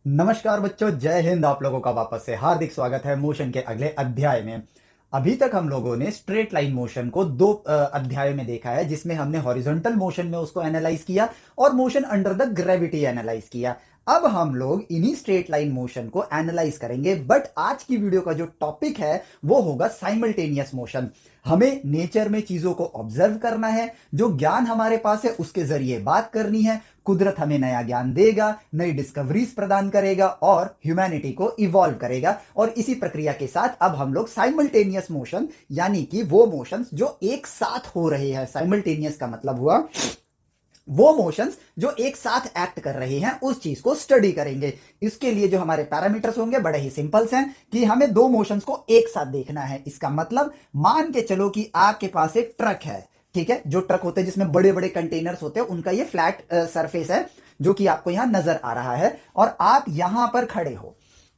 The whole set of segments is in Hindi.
नमस्कार बच्चों, जय हिंद। आप लोगों का वापस से हार्दिक स्वागत है मोशन के अगले अध्याय में। अभी तक हम लोगों ने स्ट्रेट लाइन मोशन को दो अध्याय में देखा है, जिसमें हमने हॉरिजॉन्टल मोशन में उसको एनालाइज किया और motion under the gravity analyse किया। अब हम लोग इन्हीं स्ट्रेट लाइन मोशन को एनालाइज करेंगे, बट आज की वीडियो का जो टॉपिक है वो होगा साइमल्टेनियस मोशन। हमें नेचर में चीजों को ऑब्जर्व करना है, जो ज्ञान हमारे पास है उसके जरिए बात करनी है। कुदरत हमें नया ज्ञान देगा, नई डिस्कवरीज प्रदान करेगा और ह्यूमैनिटी को इवॉल्व करेगा। और इसी प्रक्रिया के साथ अब हम लोग साइमल्टेनियस मोशन, यानी कि वो मोशंस जो एक साथ हो रहे हैं, साइमल्टेनियस का मतलब हुआ वो मोशंस जो एक साथ एक्ट कर रहे हैं, उस चीज को स्टडी करेंगे। इसके लिए जो हमारे पैरामीटर्स होंगे बड़े ही सिंपल्स हैं कि हमें दो मोशंस को एक साथ देखना है। इसका मतलब मान के चलो कि आपके पास एक ट्रक है, ठीक है। जो ट्रक होते हैं जिसमें बड़े बड़े कंटेनर्स होते हैं, उनका ये फ्लैट सरफेस है जो कि आपको यहां नजर आ रहा है, और आप यहां पर खड़े हो।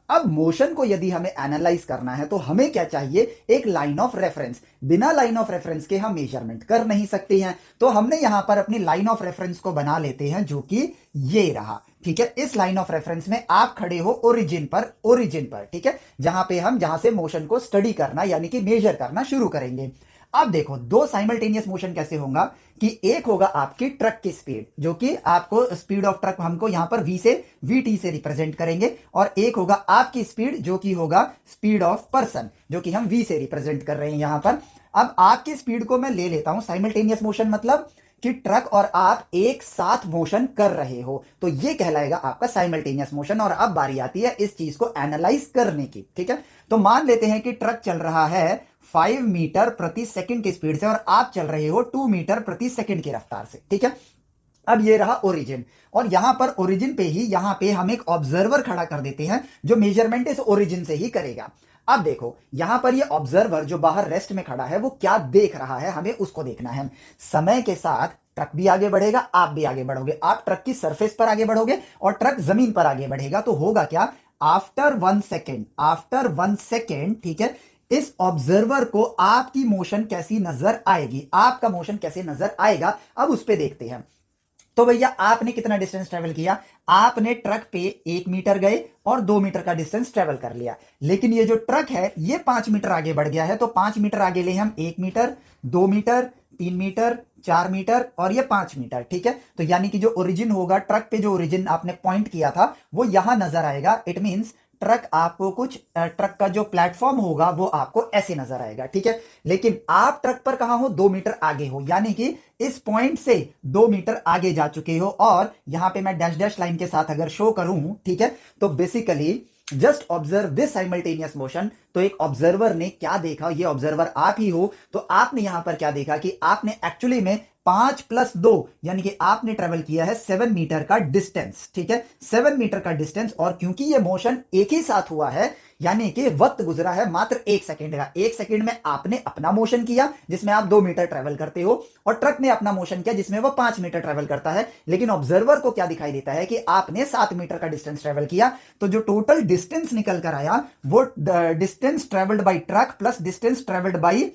अब मोशन को यदि हमें एनालाइज करना है तो हमें क्या चाहिए? एक लाइन ऑफ रेफरेंस। बिना लाइन ऑफ रेफरेंस के हम मेजरमेंट कर नहीं सकते हैं, तो हमने यहां पर अपनी लाइन ऑफ रेफरेंस को बना लेते हैं, जो कि ये रहा, ठीक है। इस लाइन ऑफ रेफरेंस में आप खड़े हो ओरिजिन पर, ठीक है, जहां से मोशन को स्टडी करना यानी कि मेजर करना शुरू करेंगे। अब देखो, दो साइमल्टेनियस मोशन कैसे होगा कि एक होगा आपकी ट्रक की स्पीड, जो कि आपको स्पीड ऑफ ट्रक हमको यहां पर वीटी से रिप्रेजेंट करेंगे, और एक होगा आपकी स्पीड जो कि होगा स्पीड ऑफ पर्सन, जो कि हम वी से रिप्रेजेंट कर रहे हैं यहां पर। अब आपकी स्पीड को मैं ले लेता हूं साइमल्टेनियस मोशन, मतलब कि ट्रक और आप एक साथ मोशन कर रहे हो, तो ये कहलाएगा आपका साइमल्टेनियस मोशन। और अब बारी आती है इस चीज को एनालाइज करने की, ठीक है। तो मान लेते हैं कि ट्रक चल रहा है 5 मीटर प्रति सेकंड की स्पीड से और आप चल रहे हो 2 मीटर प्रति सेकंड की रफ्तार से, ठीक है। अब ये रहा ओरिजिन, और यहां पर ओरिजिन पे ही यहां पे हम एक ऑब्जर्वर खड़ा कर देते हैं जो मेजरमेंट इस ओरिजिन से ही करेगा। अब देखो, यहां पर ये ऑब्जर्वर जो बाहर रेस्ट में खड़ा है वो क्या देख रहा है, हमें उसको देखना है। समय के साथ ट्रक भी आगे बढ़ेगा, आप भी आगे बढ़ोगे। आप ट्रक की सरफेस पर आगे बढ़ोगे और ट्रक जमीन पर आगे बढ़ेगा, तो होगा क्या? आफ्टर 1 सेकेंड, ठीक है, इस ऑब्जर्वर को आपकी मोशन कैसी नजर आएगी, आपका मोशन कैसे नजर आएगा, अब उस पर देखते हैं। तो भैया, आपने कितना डिस्टेंस ट्रेवल किया? आपने ट्रक पे 1 मीटर गए और 2 मीटर का डिस्टेंस ट्रेवल कर लिया। लेकिन ये जो ट्रक है ये 5 मीटर आगे बढ़ गया है, तो 5 मीटर आगे ले हम 1 मीटर, 2 मीटर, 3 मीटर, 4 मीटर और ये 5 मीटर, ठीक है। तो यानी कि जो ओरिजिन होगा, ट्रक पे जो ओरिजिन आपने पॉइंट किया था वो यहां नजर आएगा। इट मींस ट्रक का जो प्लेटफॉर्म होगा वो आपको ऐसे नजर आएगा, ठीक है। लेकिन आप ट्रक पर कहां हो? 2 मीटर आगे हो, यानी कि इस पॉइंट से 2 मीटर आगे जा चुके हो। और यहां पे मैं डैश डैश लाइन के साथ अगर शो करूं, ठीक है, तो basically just observe this simultaneous motion. तो एक ऑब्जर्वर ने क्या देखा? ये ऑब्जर्वर आप ही हो, तो आपने यहां पर क्या देखा कि आपने एक्चुअली में 5 + 2 यानी कि आपने ट्रेवल किया है 7 मीटर का डिस्टेंस, ठीक है, 7 मीटर का डिस्टेंस। और क्योंकि ये मोशन एक ही साथ हुआ है, यानी कि वक्त गुजरा है मात्र 1 सेकेंड का। 1 सेकेंड में आपने अपना मोशन किया जिसमें आप 2 मीटर ट्रेवल करते हो, और ट्रक ने अपना मोशन किया जिसमें वो 5 मीटर ट्रेवल करता है। लेकिन ऑब्जर्वर को क्या दिखाई देता है कि आपने 7 मीटर का डिस्टेंस ट्रेवल किया। तो जो टोटल डिस्टेंस निकल कर आया वो distance travelled by truck plus distance travelled by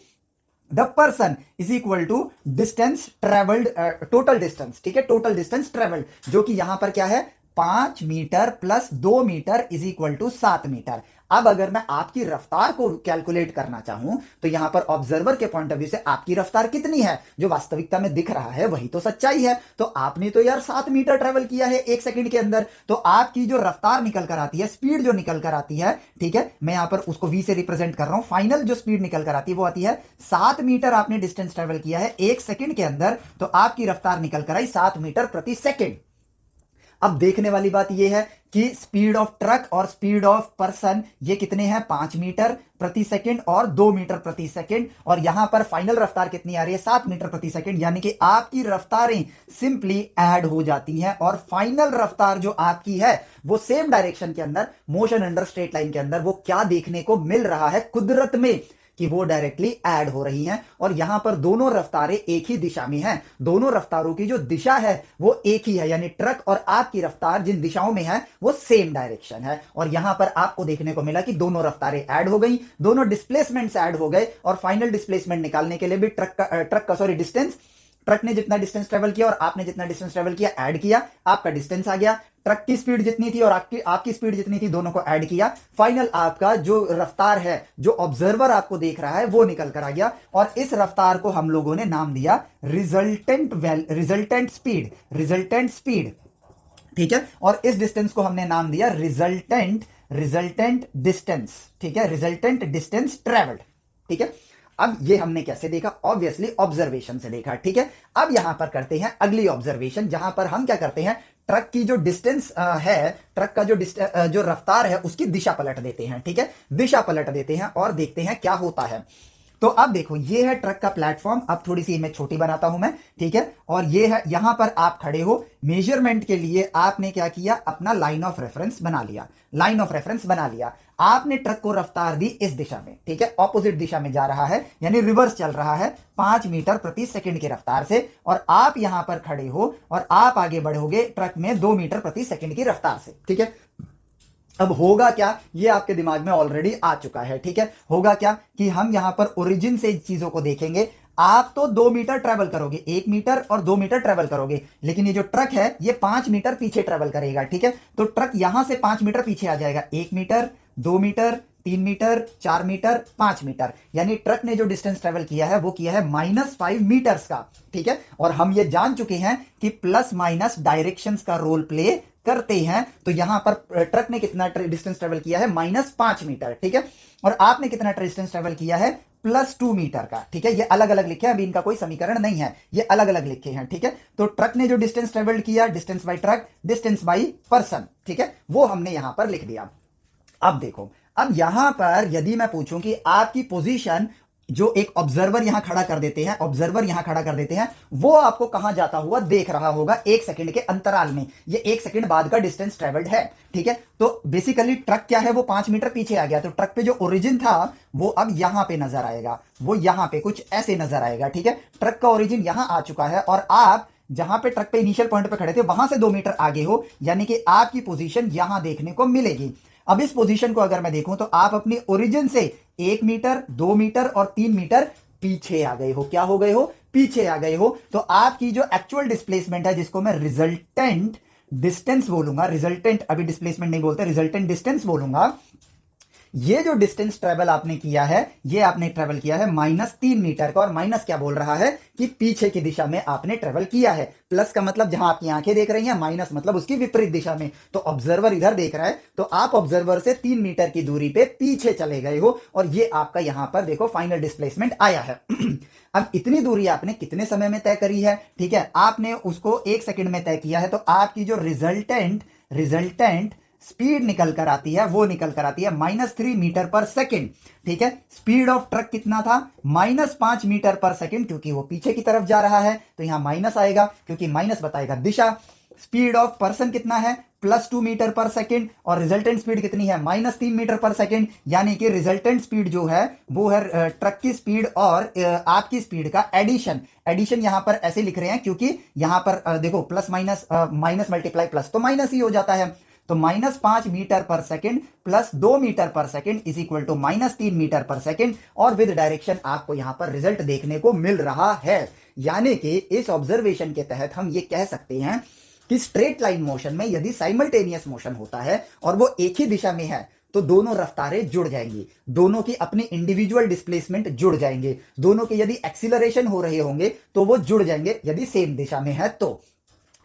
the person is equal to distance travelled, total distance, ठीक है, टोटल डिस्टेंस ट्रेवल्ड, जो कि यहां पर क्या है? 5 metre plus 2 metre is equal to 7 metre. अब अगर मैं आपकी रफ्तार को कैलकुलेट करना चाहूं तो यहां पर ऑब्जर्वर के पॉइंट ऑफ व्यू से आपकी रफ्तार कितनी है? जो वास्तविकता में दिख रहा है वही तो सच्चाई है। तो आपने तो यार 7 मीटर ट्रेवल किया है 1 सेकंड के अंदर, तो आपकी जो रफ्तार निकल कर आती है, स्पीड जो निकल कर आती है, ठीक है, मैं यहां पर उसको वी से रिप्रेजेंट कर रहा हूं, फाइनल जो स्पीड निकल कर आती है वो आती है 7 मीटर। आपने डिस्टेंस ट्रेवल किया है 1 सेकंड के अंदर, तो आपकी रफ्तार निकल कर आई 7 मीटर प्रति सेकंड। अब देखने वाली बात यह है कि स्पीड ऑफ ट्रक और स्पीड ऑफ पर्सन ये कितने हैं? 5 मीटर प्रति सेकंड और 2 मीटर प्रति सेकंड। और यहां पर फाइनल रफ्तार कितनी आ रही है? 7 मीटर प्रति सेकंड। यानी कि आपकी रफ्तारें सिंपली ऐड हो जाती हैं, और फाइनल रफ्तार जो आपकी है वो सेम डायरेक्शन के अंदर, मोशन अंडर स्ट्रेट लाइन के अंदर, वो क्या देखने को मिल रहा है कुदरत में कि वो डायरेक्टली ऐड हो रही हैं। और यहां पर दोनों रफ्तारें एक ही दिशा में हैं, दोनों रफ्तारों की जो दिशा है वो एक ही है, यानी ट्रक और आपकी रफ्तार जिन दिशाओं में है वो सेम डायरेक्शन है। और यहां पर आपको देखने को मिला कि दोनों रफ्तारें ऐड हो गई, दोनों डिस्प्लेसमेंट्स ऐड हो गए, और फाइनल डिस्प्लेसमेंट निकालने के लिए भी डिस्टेंस ट्रक ने जितना डिस्टेंस ट्रेवल किया और आपने जितना डिस्टेंस ट्रेवल किया, ऐड किया, आपका डिस्टेंस आ गया। ट्रक की स्पीड जितनी थी और आपकी स्पीड जितनी थी, दोनों को ऐड किया, फाइनल आपका जो रफ्तार है, जो ऑब्जर्वर आपको देख रहा है, वो निकल कर आ गया। और इस रफ्तार को हम लोगों ने नाम दिया रिजल्टेंट स्पीड। ठीक है, और इस डिस्टेंस को हमने नाम दिया रिजल्टेंट डिस्टेंस। ठीक है, रिजल्टेंट डिस्टेंस ट्रेवल्ड। ठीक है, अब ये हमने कैसे देखा? ऑब्वियसली ऑब्जर्वेशन से देखा। ठीक है, अब यहां पर करते हैं अगली ऑब्जर्वेशन, जहां पर हम क्या करते हैं, ट्रक की जो डिस्टेंस है, ट्रक का जो रफ्तार है, उसकी दिशा पलट देते हैं। ठीक है, दिशा पलट देते हैं और देखते हैं क्या होता है। तो अब देखो, ये है ट्रक का प्लेटफॉर्म। अब थोड़ी सी इमेज छोटी बनाता हूं मैं। ठीक है, और ये है, यहां पर आप खड़े हो, मेजरमेंट के लिए आपने क्या किया, अपना लाइन ऑफ रेफरेंस बना लिया। लाइन ऑफ रेफरेंस बना लिया, आपने ट्रक को रफ्तार दी इस दिशा में। ठीक है, ऑपोजिट दिशा में जा रहा है, यानी रिवर्स चल रहा है 5 मीटर प्रति सेकंड की रफ्तार से, और आप यहां पर खड़े हो और आप आगे बढ़ोगे ट्रक में 2 मीटर प्रति सेकंड की रफ्तार से। ठीक है, अब होगा क्या, ये आपके दिमाग में ऑलरेडी आ चुका है। ठीक है, होगा क्या कि हम यहां पर ओरिजिन से चीजों को देखेंगे। आप तो 2 मीटर ट्रेवल करोगे, 1 मीटर और 2 मीटर ट्रेवल करोगे, लेकिन ये जो ट्रक है ये 5 मीटर पीछे ट्रेवल करेगा। ठीक है, तो ट्रक यहां से 5 मीटर पीछे आ जाएगा, 1 metre, 2 metre, 3 metre, 4 metre, 5 metre, यानी ट्रक ने जो डिस्टेंस ट्रेवल किया है वो किया है -5 मीटर्स का। ठीक है, और हम ये जान चुके हैं कि प्लस माइनस डायरेक्शंस का रोल प्ले करते हैं। तो यहां पर ट्रक ने कितना डिस्टेंस ट्रेवल किया है, -5 मीटर। ठीक है, और आपने कितना डिस्टेंस ट्रेवल किया है, +2 मीटर का। ठीक है, ये अलग अलग लिखे हैं, अभी इनका कोई समीकरण नहीं है, ये अलग अलग लिखे हैं। ठीक है, तो ट्रक ने जो डिस्टेंस ट्रेवल किया, distance by truck, distance by person, ठीक है, वो हमने यहां पर लिख दिया। अब देखो, अब यहां पर यदि मैं पूछूं कि आपकी पोजीशन, जो एक ऑब्जर्वर यहां खड़ा कर देते हैं, ऑब्जर्वर यहां खड़ा कर देते हैं, वो आपको कहां जाता हुआ देख रहा होगा 1 सेकंड के अंतराल में। ये 1 सेकंड बाद का डिस्टेंस ट्रेवल्ड है। ठीक है, तो बेसिकली ट्रक क्या है, वो 5 मीटर पीछे आ गया, तो ट्रक पे जो ओरिजिन था वो अब यहां पे नजर आएगा, वो यहां पे कुछ ऐसे नजर आएगा। ठीक है, ट्रक का ओरिजिन यहां आ चुका है और आप जहां पे ट्रक पे इनिशियल पॉइंट पे खड़े थे वहां से 2 मीटर आगे हो, यानी कि आपकी पोजीशन यहां देखने को मिलेगी। अब इस पोजीशन को अगर मैं देखूं तो आप अपनी ओरिजिन से 1 मीटर, 2 मीटर और 3 मीटर पीछे आ गए हो। क्या हो गए हो, पीछे आ गए हो। तो आपकी जो एक्चुअल डिस्प्लेसमेंट है, जिसको मैं रिजल्टेंट डिस्टेंस बोलूंगा, रिजल्टेंट अभी डिस्प्लेसमेंट नहीं बोलते, रिजल्टेंट डिस्टेंस बोलूंगा, ये जो डिस्टेंस ट्रेवल आपने किया है, ये आपने ट्रेवल किया है -3 मीटर का। और माइनस क्या बोल रहा है कि पीछे की दिशा में आपने ट्रेवल किया है। प्लस का मतलब जहां आपकी आंखें देख रही हैं, माइनस मतलब उसकी विपरीत दिशा में। तो ऑब्जर्वर इधर देख रहा है, तो आप ऑब्जर्वर से 3 मीटर की दूरी पे पीछे चले गए हो, और ये आपका यहां पर देखो फाइनल डिस्प्लेसमेंट आया है। अब इतनी दूरी आपने कितने समय में तय करी है? ठीक है, आपने उसको 1 सेकंड में तय किया है, तो आपकी जो रिजल्टेंट स्पीड निकल कर आती है, वो निकल कर आती है -3 मीटर पर सेकंड। ठीक है, स्पीड ऑफ ट्रक कितना था, -5 मीटर पर सेकंड, क्योंकि वो पीछे की तरफ जा रहा है तो यहां माइनस आएगा, क्योंकि माइनस बताएगा दिशा। स्पीड ऑफ पर्सन कितना है, +2 मीटर पर सेकंड, और रिजल्टेंट स्पीड कितनी है, -3 मीटर पर सेकंड। यानी कि रिजल्टेंट स्पीड जो है वो है ट्रक की स्पीड और आपकी स्पीड का एडिशन यहां पर ऐसे लिख रहे हैं, क्योंकि यहां पर देखो plus minus, minus multiply plus तो माइनस ही हो जाता है। तो -5 metre per second plus 2 metre per second is equal to -3 metre per second, और विद डायरेक्शन आपको यहां पर रिजल्ट देखने को मिल रहा है। यानी कि इस ऑब्जर्वेशन के तहत हम ये कह सकते हैं कि स्ट्रेट लाइन मोशन में यदि साइमल्टेनियस मोशन होता है और वो एक ही दिशा में है, तो दोनों रफ्तारें जुड़ जाएंगी, दोनों की अपनी इंडिविजुअल डिस्प्लेसमेंट जुड़ जाएंगे, दोनों के यदि एक्सीलरेशन हो रहे होंगे तो वो जुड़ जाएंगे, यदि सेम दिशा में है तो।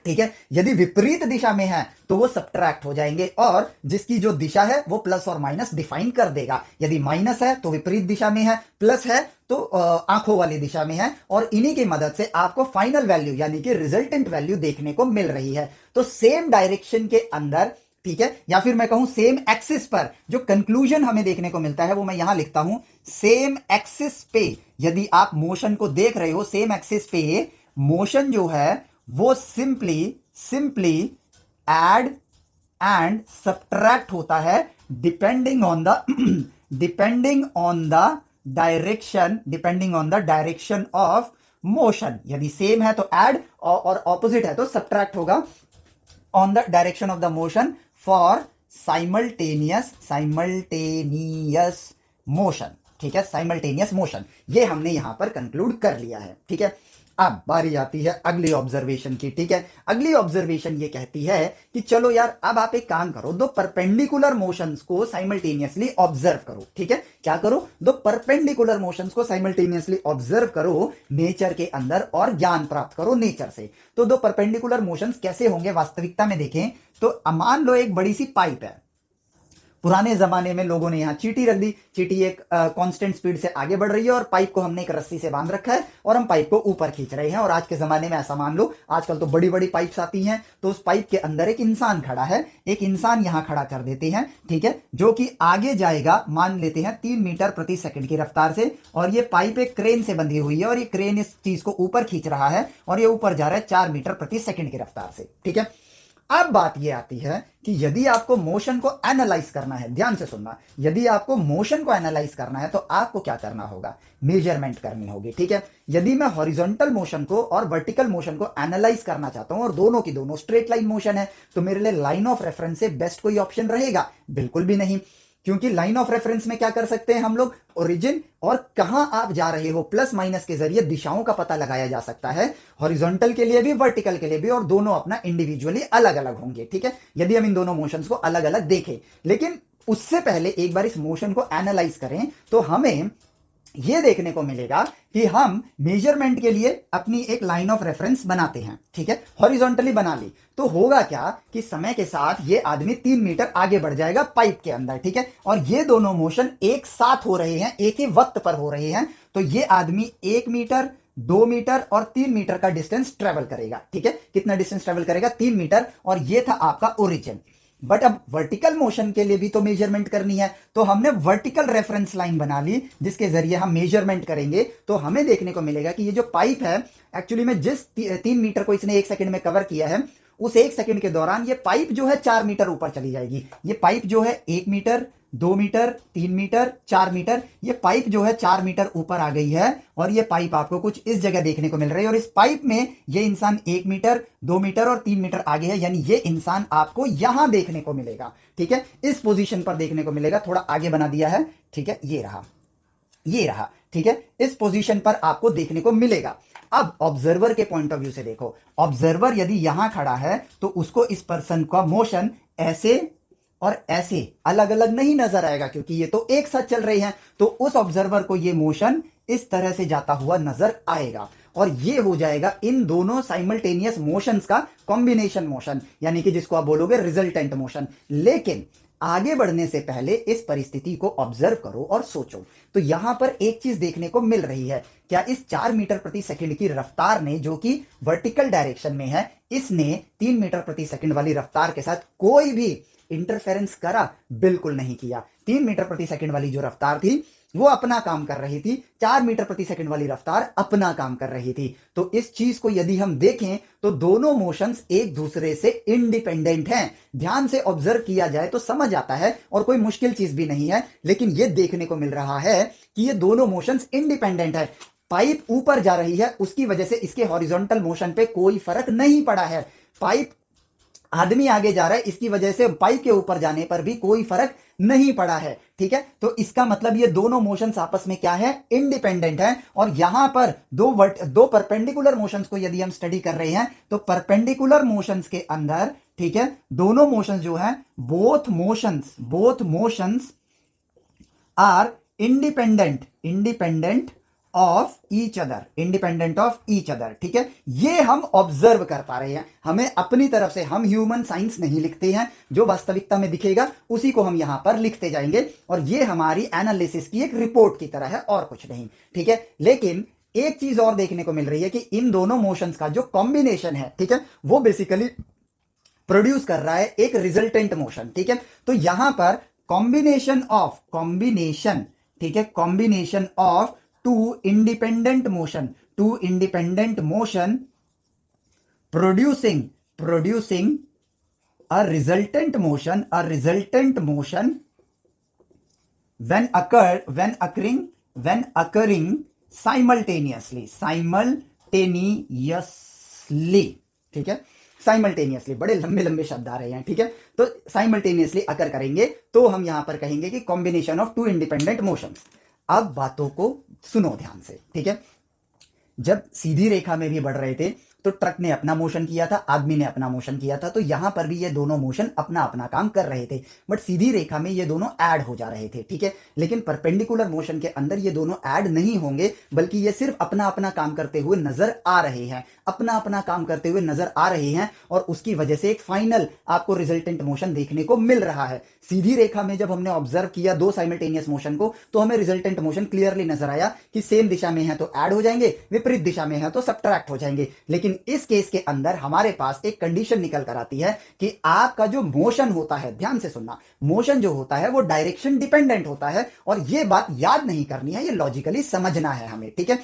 ठीक है, यदि विपरीत दिशा में है तो वो सब्ट्रैक्ट हो जाएंगे, और जिसकी जो दिशा है वो प्लस और माइनस डिफाइन कर देगा। यदि माइनस है तो विपरीत दिशा में है, प्लस है तो आंखों वाली दिशा में है, और इन्हीं की मदद से आपको फाइनल वैल्यू यानी कि रिजल्टेंट वैल्यू देखने को मिल रही है। तो सेम डायरेक्शन के अंदर, ठीक है, या फिर मैं कहूं सेम एक्सिस पर जो कंक्लूजन हमें देखने को मिलता है वो मैं यहां लिखता हूं, सेम एक्सिस पे यदि आप मोशन को देख रहे हो, सेम एक्सिस पे मोशन जो है वो सिंपली ऐड एंड सब्ट्रैक्ट होता है depending on the direction of motion. यदि सेम है तो ऐड और ऑपोजिट है तो सब्ट्रैक्ट होगा on the direction of the motion for simultaneous motion. ठीक है, साइमल्टेनियस मोशन, ये हमने यहां पर कंक्लूड कर लिया है। ठीक है, अब बारी आती है अगली ऑब्जर्वेशन की, ठीक है। अगली ऑब्जर्वेशन ये कहती है कि चलो यार, अब आप एक काम करो, दो परपेंडिकुलर मोशंस को साइमल्टेनियसली ऑब्जर्व करो, ठीक है। क्या करो? दो परपेंडिकुलर मोशंस को साइमल्टेनियसली ऑब्जर्व करो नेचर के अंदर और ज्ञान प्राप्त करो नेचर से। तो दो परपेंडिकुलर मोशंस कैसे होंगे वास्तविकता में देखें तो मान लो एक बड़ी सी पाइप है। पुराने जमाने में लोगों ने यहां चींटी रख दी, चींटी एक कांस्टेंट स्पीड से आगे बढ़ रही है और पाइप को हमने एक रस्सी से बांध रखा है और हम पाइप को ऊपर खींच रहे हैं। और आज के जमाने में ऐसा मान लो, आजकल तो बड़ी बड़ी पाइप्स आती हैं, तो उस पाइप के अंदर एक इंसान खड़ा है, एक इंसान यहां खड़ा कर देते हैं, ठीक है, जो कि आगे जाएगा, मान लेते हैं 3 मीटर प्रति सेकंड की रफ्तार से। और ये पाइप एक क्रेन से बंधी हुई है और ये क्रेन इस चीज को ऊपर खींच रहा है और ये ऊपर जा रहा है 4 मीटर प्रति सेकंड की रफ्तार से, ठीक है। अब बात यह आती है कि यदि आपको मोशन को एनालाइज करना है, ध्यान से सुनना, यदि आपको मोशन को एनालाइज करना है तो आपको क्या करना होगा? मेजरमेंट करनी होगी, ठीक है। यदि मैं हॉरिजॉन्टल मोशन को और वर्टिकल मोशन को एनालाइज करना चाहता हूं और दोनों की दोनों स्ट्रेट लाइन मोशन है, तो मेरे लिए लाइन ऑफ रेफरेंस से बेस्ट कोई ऑप्शन रहेगा? बिल्कुल भी नहीं, क्योंकि लाइन ऑफ रेफरेंस में क्या कर सकते हैं हम लोग? ओरिजिन और कहां आप जा रहे हो प्लस माइनस के जरिए दिशाओं का पता लगाया जा सकता है, हॉरिजॉन्टल के लिए भी वर्टिकल के लिए भी, और दोनों अपना इंडिविजुअली अलग अलग होंगे, ठीक है, यदि हम इन दोनों मोशंस को अलग अलग देखें। लेकिन उससे पहले एक बार इस मोशन को एनालाइज करें तो हमें यह देखने को मिलेगा कि हम मेजरमेंट के लिए अपनी एक लाइन ऑफ रेफरेंस बनाते हैं, ठीक है, हॉरिजॉन्टली बना ली, तो होगा क्या कि समय के साथ ये आदमी 3 मीटर आगे बढ़ जाएगा पाइप के अंदर, ठीक है, और ये दोनों मोशन एक साथ हो रहे हैं, एक ही वक्त पर हो रहे हैं, तो ये आदमी 1 मीटर, 2 मीटर और 3 मीटर का डिस्टेंस ट्रेवल करेगा, ठीक है। कितना डिस्टेंस ट्रेवल करेगा? 3 मीटर, और ये था आपका ओरिजिन। बट अब वर्टिकल मोशन के लिए भी तो मेजरमेंट करनी है, तो हमने वर्टिकल रेफरेंस लाइन बना ली जिसके जरिए हम मेजरमेंट करेंगे। तो हमें देखने को मिलेगा कि ये जो पाइप है, एक्चुअली में जिस 3 मीटर को इसने 1 सेकंड में कवर किया है, उस 1 सेकंड के दौरान ये पाइप जो है 4 मीटर ऊपर चली जाएगी। ये पाइप जो है 1 मीटर, 2 मीटर, 3 मीटर, 4 मीटर, ये पाइप जो है 4 मीटर ऊपर आ गई है, और ये पाइप आपको कुछ इस जगह देखने को मिल रही है, और इस पाइप में ये इंसान 1 मीटर, 2 मीटर और 3 मीटर आगे है, यानी ये इंसान आपको यहां देखने को मिलेगा, ठीक है, इस पोजीशन पर देखने को मिलेगा। थोड़ा आगे बना दिया है, ठीक है, ये रहा, ये रहा, ठीक है, इस पोजीशन पर आपको देखने को मिलेगा। अब ऑब्जर्वर के पॉइंट ऑफ व्यू से देखो, ऑब्जर्वर यदि यहां खड़ा है तो उसको इस पर्सन का मोशन ऐसे और ऐसे अलग अलग नहीं नजर आएगा, क्योंकि ये तो एक साथ चल रहे हैं, तो उस ऑब्जर्वर को ये मोशन इस तरह से जाता हुआ नजर आएगा, और ये हो जाएगा इन दोनों साइमल्टेनियस मोशंस का कॉम्बिनेशन मोशन, यानी कि जिसको आप बोलोगे रिजल्टेंट मोशन। लेकिन आगे बढ़ने से पहले इस परिस्थिति को ऑब्जर्व करो और सोचो, तो यहां पर एक चीज देखने को मिल रही है, क्या इस 4 मीटर प्रति सेकंड की रफ्तार ने, जो कि वर्टिकल डायरेक्शन में है, इसने 3 मीटर प्रति सेकंड वाली रफ्तार के साथ कोई भी इंटरफेरेंस करा? बिल्कुल नहीं किया। 3 मीटर प्रति सेकंड वाली जो रफ्तार थी वो अपना काम कर रही थी, 4 मीटर प्रति सेकंड वाली रफ्तार अपना काम कर रही थी। तो इस चीज को यदि हम देखें तो दोनों मोशंस एक दूसरे से इंडिपेंडेंट हैं। ध्यान से ऑब्जर्व किया जाए तो समझ आता है, और कोई मुश्किल चीज भी नहीं है, लेकिन यह देखने को मिल रहा है कि ये दोनों मोशंस इंडिपेंडेंट है। पाइप ऊपर जा रही है, उसकी वजह से इसके हॉरिजॉन्टल मोशन पे कोई फर्क नहीं पड़ा है। पाइप आदमी आगे जा रहा है, इसकी वजह से पाइप के ऊपर जाने पर भी कोई फर्क नहीं पड़ा है, ठीक है। तो इसका मतलब ये दोनों मोशंस आपस में क्या है? इंडिपेंडेंट है। और यहां पर दो परपेंडिकुलर मोशंस को यदि हम स्टडी कर रहे हैं तो परपेंडिकुलर मोशंस के अंदर, ठीक है, दोनों मोशंस जो है, both motions are independent of each other, ठीक है। ये हम ऑब्जर्व कर पा रहे हैं, हमें अपनी तरफ से, हम ह्यूमन साइंस नहीं लिखते हैं, जो वास्तविकता में दिखेगा उसी को हम यहां पर लिखते जाएंगे, और ये हमारी एनालिसिस की एक रिपोर्ट की तरह है और कुछ नहीं, ठीक है। लेकिन एक चीज और देखने को मिल रही है कि इन दोनों मोशंस का जो कॉम्बिनेशन है, ठीक है, वो बेसिकली प्रोड्यूस कर रहा है एक रिजल्टेंट मोशन, ठीक है। तो यहां पर कॉम्बिनेशन, ठीक है, combination of two independent motion producing a resultant motion when occurring simultaneously, ठीक है, साइमल्टेनियसली, बड़े लंबे लंबे शब्द आ रहे हैं, ठीक है। तो साइमल्टेनियसली अकर करेंगे तो हम यहां पर कहेंगे कि combination of two independent motions. अब बातों को सुनो ध्यान से, ठीक है। जब सीधी रेखा में भी बढ़ रहे थे तो ट्रक ने अपना मोशन किया था, आदमी ने अपना मोशन किया था, तो यहां पर भी ये दोनों मोशन अपना अपना काम कर रहे थे, बट सीधी रेखा में ये दोनों ऐड हो जा रहे थे, ठीक है। लेकिन परपेंडिकुलर मोशन के अंदर ये दोनों ऐड नहीं होंगे, बल्कि ये सिर्फ अपना अपना काम करते हुए नजर आ रहे हैं, अपना अपना काम करते हुए नजर आ रहे हैं, और उसकी वजह से एक फाइनल आपको रिजल्टेंट मोशन देखने को मिल रहा है। सीधी रेखा में जब हमने ऑब्जर्व किया दो साइमल्टेनियस मोशन को, तो हमें रिजल्टेंट मोशन क्लियरली नजर आया कि सेम दिशा में है तो ऐड हो जाएंगे, विपरीत दिशा में है तो सब्ट्रैक्ट हो जाएंगे। लेकिन इस केस के अंदर हमारे पास एक कंडीशन निकल कर आती है कि आपका जो मोशन होता है, ध्यान से सुनना, मोशन जो होता है वो डायरेक्शन डिपेंडेंट होता है, और ये बात याद नहीं करनी है, ये लॉजिकली समझना है हमें, ठीक है।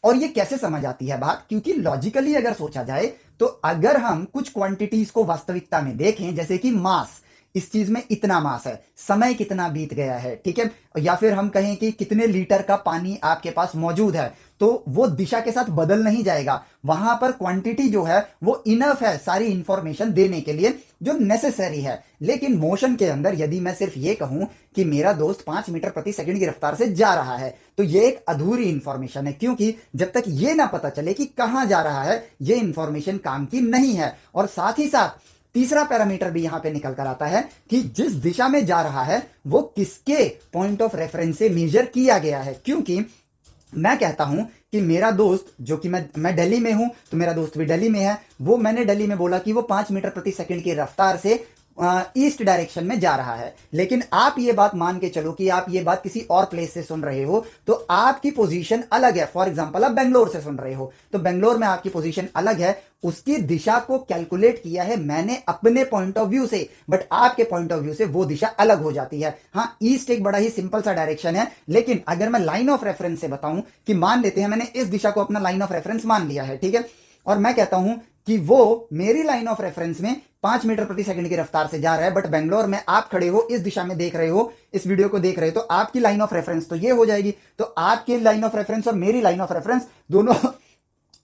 और ये कैसे समझ आती है बात, क्योंकि लॉजिकली अगर सोचा जाए तो अगर हम कुछ क्वांटिटीज को वास्तविकता में देखें, जैसे कि मास, इस चीज में इतना मास है, समय कितना बीत गया है, ठीक है, या फिर हम कहें कि कितने लीटर का पानी आपके पास मौजूद है, तो वो दिशा के साथ बदल नहीं जाएगा, वहां पर क्वांटिटी जो है वो इनफ है सारी इंफॉर्मेशन देने के लिए जो नेसेसरी है। लेकिन मोशन के अंदर यदि मैं सिर्फ ये कहूं कि मेरा दोस्त 5 मीटर प्रति सेकंड की रफ्तार से जा रहा है, तो ये एक अधूरी इंफॉर्मेशन है, क्योंकि जब तक ये ना पता चले कि कहां जा रहा है, ये इंफॉर्मेशन काम की नहीं है। और साथ ही साथ तीसरा पैरामीटर भी यहां पे निकल कर आता है कि जिस दिशा में जा रहा है वो किसके पॉइंट ऑफ रेफरेंस से मेजर किया गया है। क्योंकि मैं कहता हूं कि मेरा दोस्त, जो कि मैं दिल्ली में हूं, तो मेरा दोस्त भी दिल्ली में है, वो मैंने दिल्ली में बोला कि वो 5 मीटर प्रति सेकंड की रफ्तार से ईस्ट डायरेक्शन में जा रहा है। लेकिन आप ये बात मान के चलो कि आप ये बात किसी और प्लेस से सुन रहे हो, तो आपकी पोजीशन अलग है। फॉर एग्जांपल आप बेंगलोर से सुन रहे हो, तो बेंगलोर में आपकी पोजीशन अलग है, उसकी दिशा को कैलकुलेट किया है मैंने अपने पॉइंट ऑफ व्यू से, बट आपके पॉइंट ऑफ व्यू से वो दिशा अलग हो जाती है। हाँ, ईस्ट एक बड़ा ही सिंपल सा डायरेक्शन है, लेकिन अगर मैं लाइन ऑफ रेफरेंस से बताऊं कि मान लेते हैं मैंने इस दिशा को अपना लाइन ऑफ रेफरेंस मान लिया है, ठीक है, और मैं कहता हूं कि वो मेरी लाइन ऑफ रेफरेंस में 5 मीटर प्रति सेकंड की रफ्तार से जा रहा है, बट बेंगलोर में आप खड़े हो, इस दिशा में देख रहे हो, इस वीडियो को देख रहे हो, तो आपकी लाइन ऑफ रेफरेंस तो ये हो जाएगी। तो आपकी लाइन ऑफ रेफरेंस और मेरी लाइन ऑफ रेफरेंस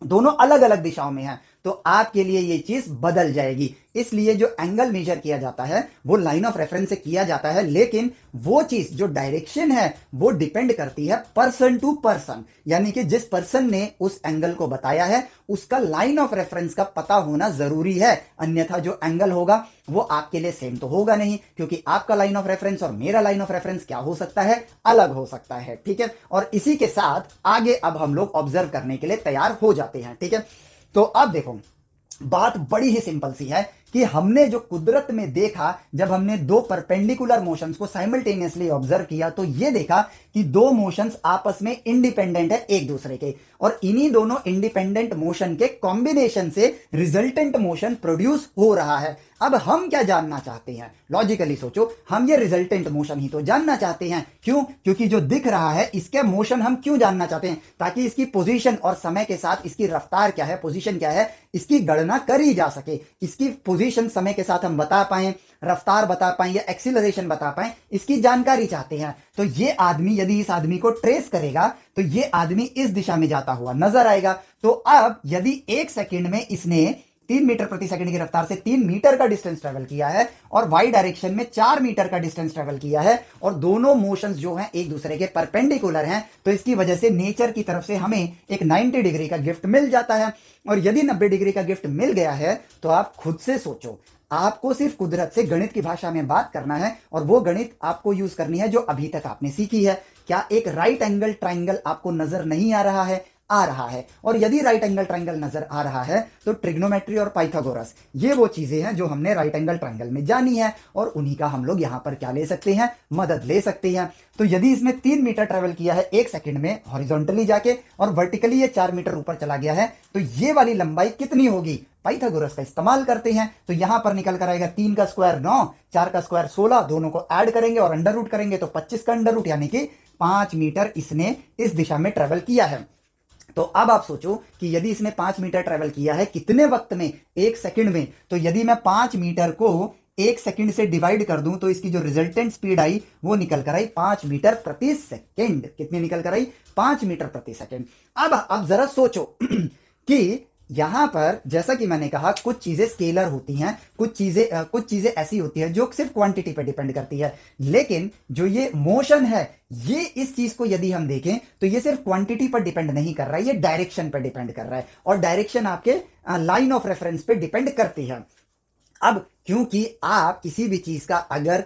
दोनों अलग अलग दिशाओं में हैं, तो आपके लिए ये चीज बदल जाएगी। इसलिए जो एंगल मेजर किया जाता है वो लाइन ऑफ रेफरेंस से किया जाता है, लेकिन वो चीज जो डायरेक्शन है वो डिपेंड करती है पर्सन टू पर्सन, यानी कि जिस पर्सन ने उस एंगल को बताया है उसका लाइन ऑफ रेफरेंस का पता होना जरूरी है, अन्यथा जो एंगल होगा वो आपके लिए सेम तो होगा नहीं, क्योंकि आपका लाइन ऑफ रेफरेंस और मेरा लाइन ऑफ रेफरेंस क्या हो सकता है, अलग हो सकता है, ठीक है। और इसी के साथ आगे अब हम लोग ऑब्जर्व करने के लिए तैयार हो जाते हैं, ठीक है। तो अब देखो, बात बड़ी ही सिंपल सी है कि हमने जो कुदरत में देखा, जब हमने दो परपेंडिकुलर मोशंस को साइमल्टेनियसली ऑब्जर्व किया, तो ये देखा कि दो मोशंस आपस में इंडिपेंडेंट है एक दूसरे के, और इन्हीं दोनों इंडिपेंडेंट मोशन के कॉम्बिनेशन से रिजल्टेंट मोशन प्रोड्यूस हो रहा है। अब हम क्या जानना चाहते हैं, लॉजिकली सोचो, हम ये रिजल्टेंट मोशन ही तो जानना चाहते हैं। क्यों? क्योंकि जो दिख रहा है इसके मोशन हम क्यों जानना चाहते हैं, ताकि इसकी पोजीशन और समय के साथ इसकी रफ्तार क्या है, पोजीशन क्या है, इसकी गणना करी जा सके, इसकी पोजीशन समय के साथ हम बता पाए, रफ्तार बता पाए या एक्सीलरेशन बता पाए, इसकी जानकारी चाहते हैं। तो ये आदमी, यदि इस आदमी को ट्रेस करेगा तो ये आदमी इस दिशा में जाता हुआ नजर आएगा। तो अब यदि 1 सेकंड में इसने 3 मीटर प्रति सेकंड की रफ्तार से 3 मीटर का डिस्टेंस ट्रेवल किया है और वाई डायरेक्शन में 4 मीटर का डिस्टेंस ट्रेवल किया है, और दोनों मोशंस जो हैं एक दूसरे के परपेंडिकुलर हैं, तो इसकी वजह से नेचर की तरफ से हमें एक 90 डिग्री का गिफ्ट मिल जाता है। और यदि 90 डिग्री का गिफ्ट मिल गया है तो आप खुद से सोचो, आपको सिर्फ कुदरत से गणित की भाषा में बात करना है, और वो गणित आपको यूज करनी है जो अभी तक आपने सीखी है। क्या एक राइट एंगल ट्राइंगल आपको नजर नहीं आ रहा है? आ रहा है। और यदि राइट एंगल ट्राइंगल नजर आ रहा है तो ट्रिग्नोमेट्री और पाइथागोरस, ये वो चीजें हैं जो हमने राइट एंगल ट्राइंगल में जानी है, और उन्हीं का हम लोग यहां पर क्या ले सकते हैं, मदद ले सकते हैं। तो यदि इसने 3 मीटर ट्रेवल किया है 1 सेकंड में हॉरिजॉन्टली जाके, और वर्टिकली ये 4 मीटर ऊपर चला गया है, तो ये वाली लंबाई कितनी होगी? पाइथागोरस का इस्तेमाल करते हैं, तो यहां पर निकल कर आएगा 3 का स्क्वायर 9, 4 का स्क्वायर 16, दोनों को ऐड करेंगे और अंडर रूट करेंगे तो 25 का अंडर रूट, यानी कि 5 मीटर इसने इस दिशा में ट्रेवल किया है। तो अब आप सोचो कि यदि इसने 5 मीटर ट्रेवल किया है कितने वक्त में, 1 सेकंड में, तो यदि मैं 5 मीटर को 1 सेकंड से डिवाइड कर दूं तो इसकी जो रिजल्टेंट स्पीड आई वो निकल कर आई 5 मीटर प्रति सेकंड। कितनी निकल कर आई? 5 मीटर प्रति सेकंड। अब जरा सोचो कि यहां पर जैसा कि मैंने कहा कुछ चीजें स्केलर होती हैं, कुछ चीजें ऐसी होती है जो सिर्फ क्वांटिटी पर डिपेंड करती है, लेकिन जो ये मोशन है ये इस चीज को यदि हम देखें तो ये सिर्फ क्वांटिटी पर डिपेंड नहीं कर रहा है, ये डायरेक्शन पर डिपेंड कर रहा है, और डायरेक्शन आपके लाइन ऑफ रेफरेंस पे डिपेंड करती है। अब क्योंकि आप किसी भी चीज का अगर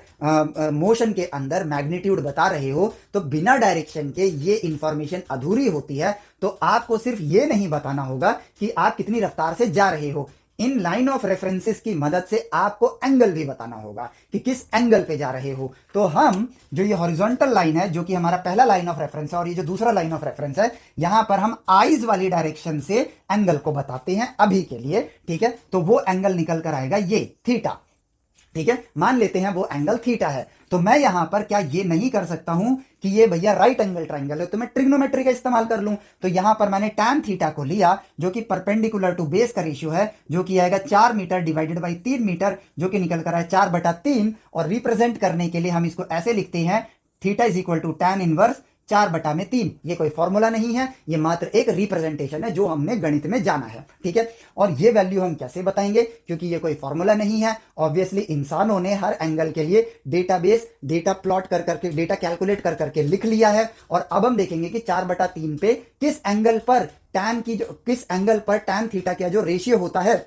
मोशन के अंदर मैग्नीट्यूड बता रहे हो तो बिना डायरेक्शन के ये इंफॉर्मेशन अधूरी होती है। तो आपको सिर्फ ये नहीं बताना होगा कि आप कितनी रफ्तार से जा रहे हो, इन लाइन ऑफ रेफरेंसेस की मदद से आपको एंगल भी बताना होगा कि किस एंगल पे जा रहे हो। तो हम जो ये हॉरिजॉन्टल लाइन है जो कि हमारा पहला लाइन ऑफ रेफरेंस है और ये जो दूसरा लाइन ऑफ रेफरेंस है, यहां पर हम आइज वाली डायरेक्शन से एंगल को बताते हैं अभी के लिए, ठीक है। तो वो एंगल निकल कर आएगा ये थीटा, ठीक है। मान लेते हैं वो एंगल थीटा है, तो मैं यहां पर क्या ये नहीं कर सकता हूं कि ये भैया राइट एंगल ट्राइंगल है तो मैं ट्रिग्नोमेट्री का इस्तेमाल कर लूं। तो यहां पर मैंने tan थीटा को लिया जो कि परपेंडिकुलर टू बेस का रेशियो है, जो कि आएगा 4 मीटर डिवाइडेड बाई 3 मीटर, जो कि निकल कर आए 4/3, और रिप्रेजेंट करने के लिए हम इसको ऐसे लिखते हैं theta is equal to tan inverse 4/3। ये कोई फॉर्मूला नहीं है, ये मात्र एक रिप्रेजेंटेशन है जो हमने गणित में जाना है, ठीक है। और ये वैल्यू हम कैसे बताएंगे, क्योंकि ये कोई फॉर्मूला नहीं है। ऑब्वियसली इंसानों ने हर एंगल के लिए डेटाबेस डेटा प्लॉट कर करके डेटा कैलकुलेट कर करके लिख लिया है, और अब हम देखेंगे कि 4/3 पे किस एंगल पर tan थीटा का जो रेशियो होता है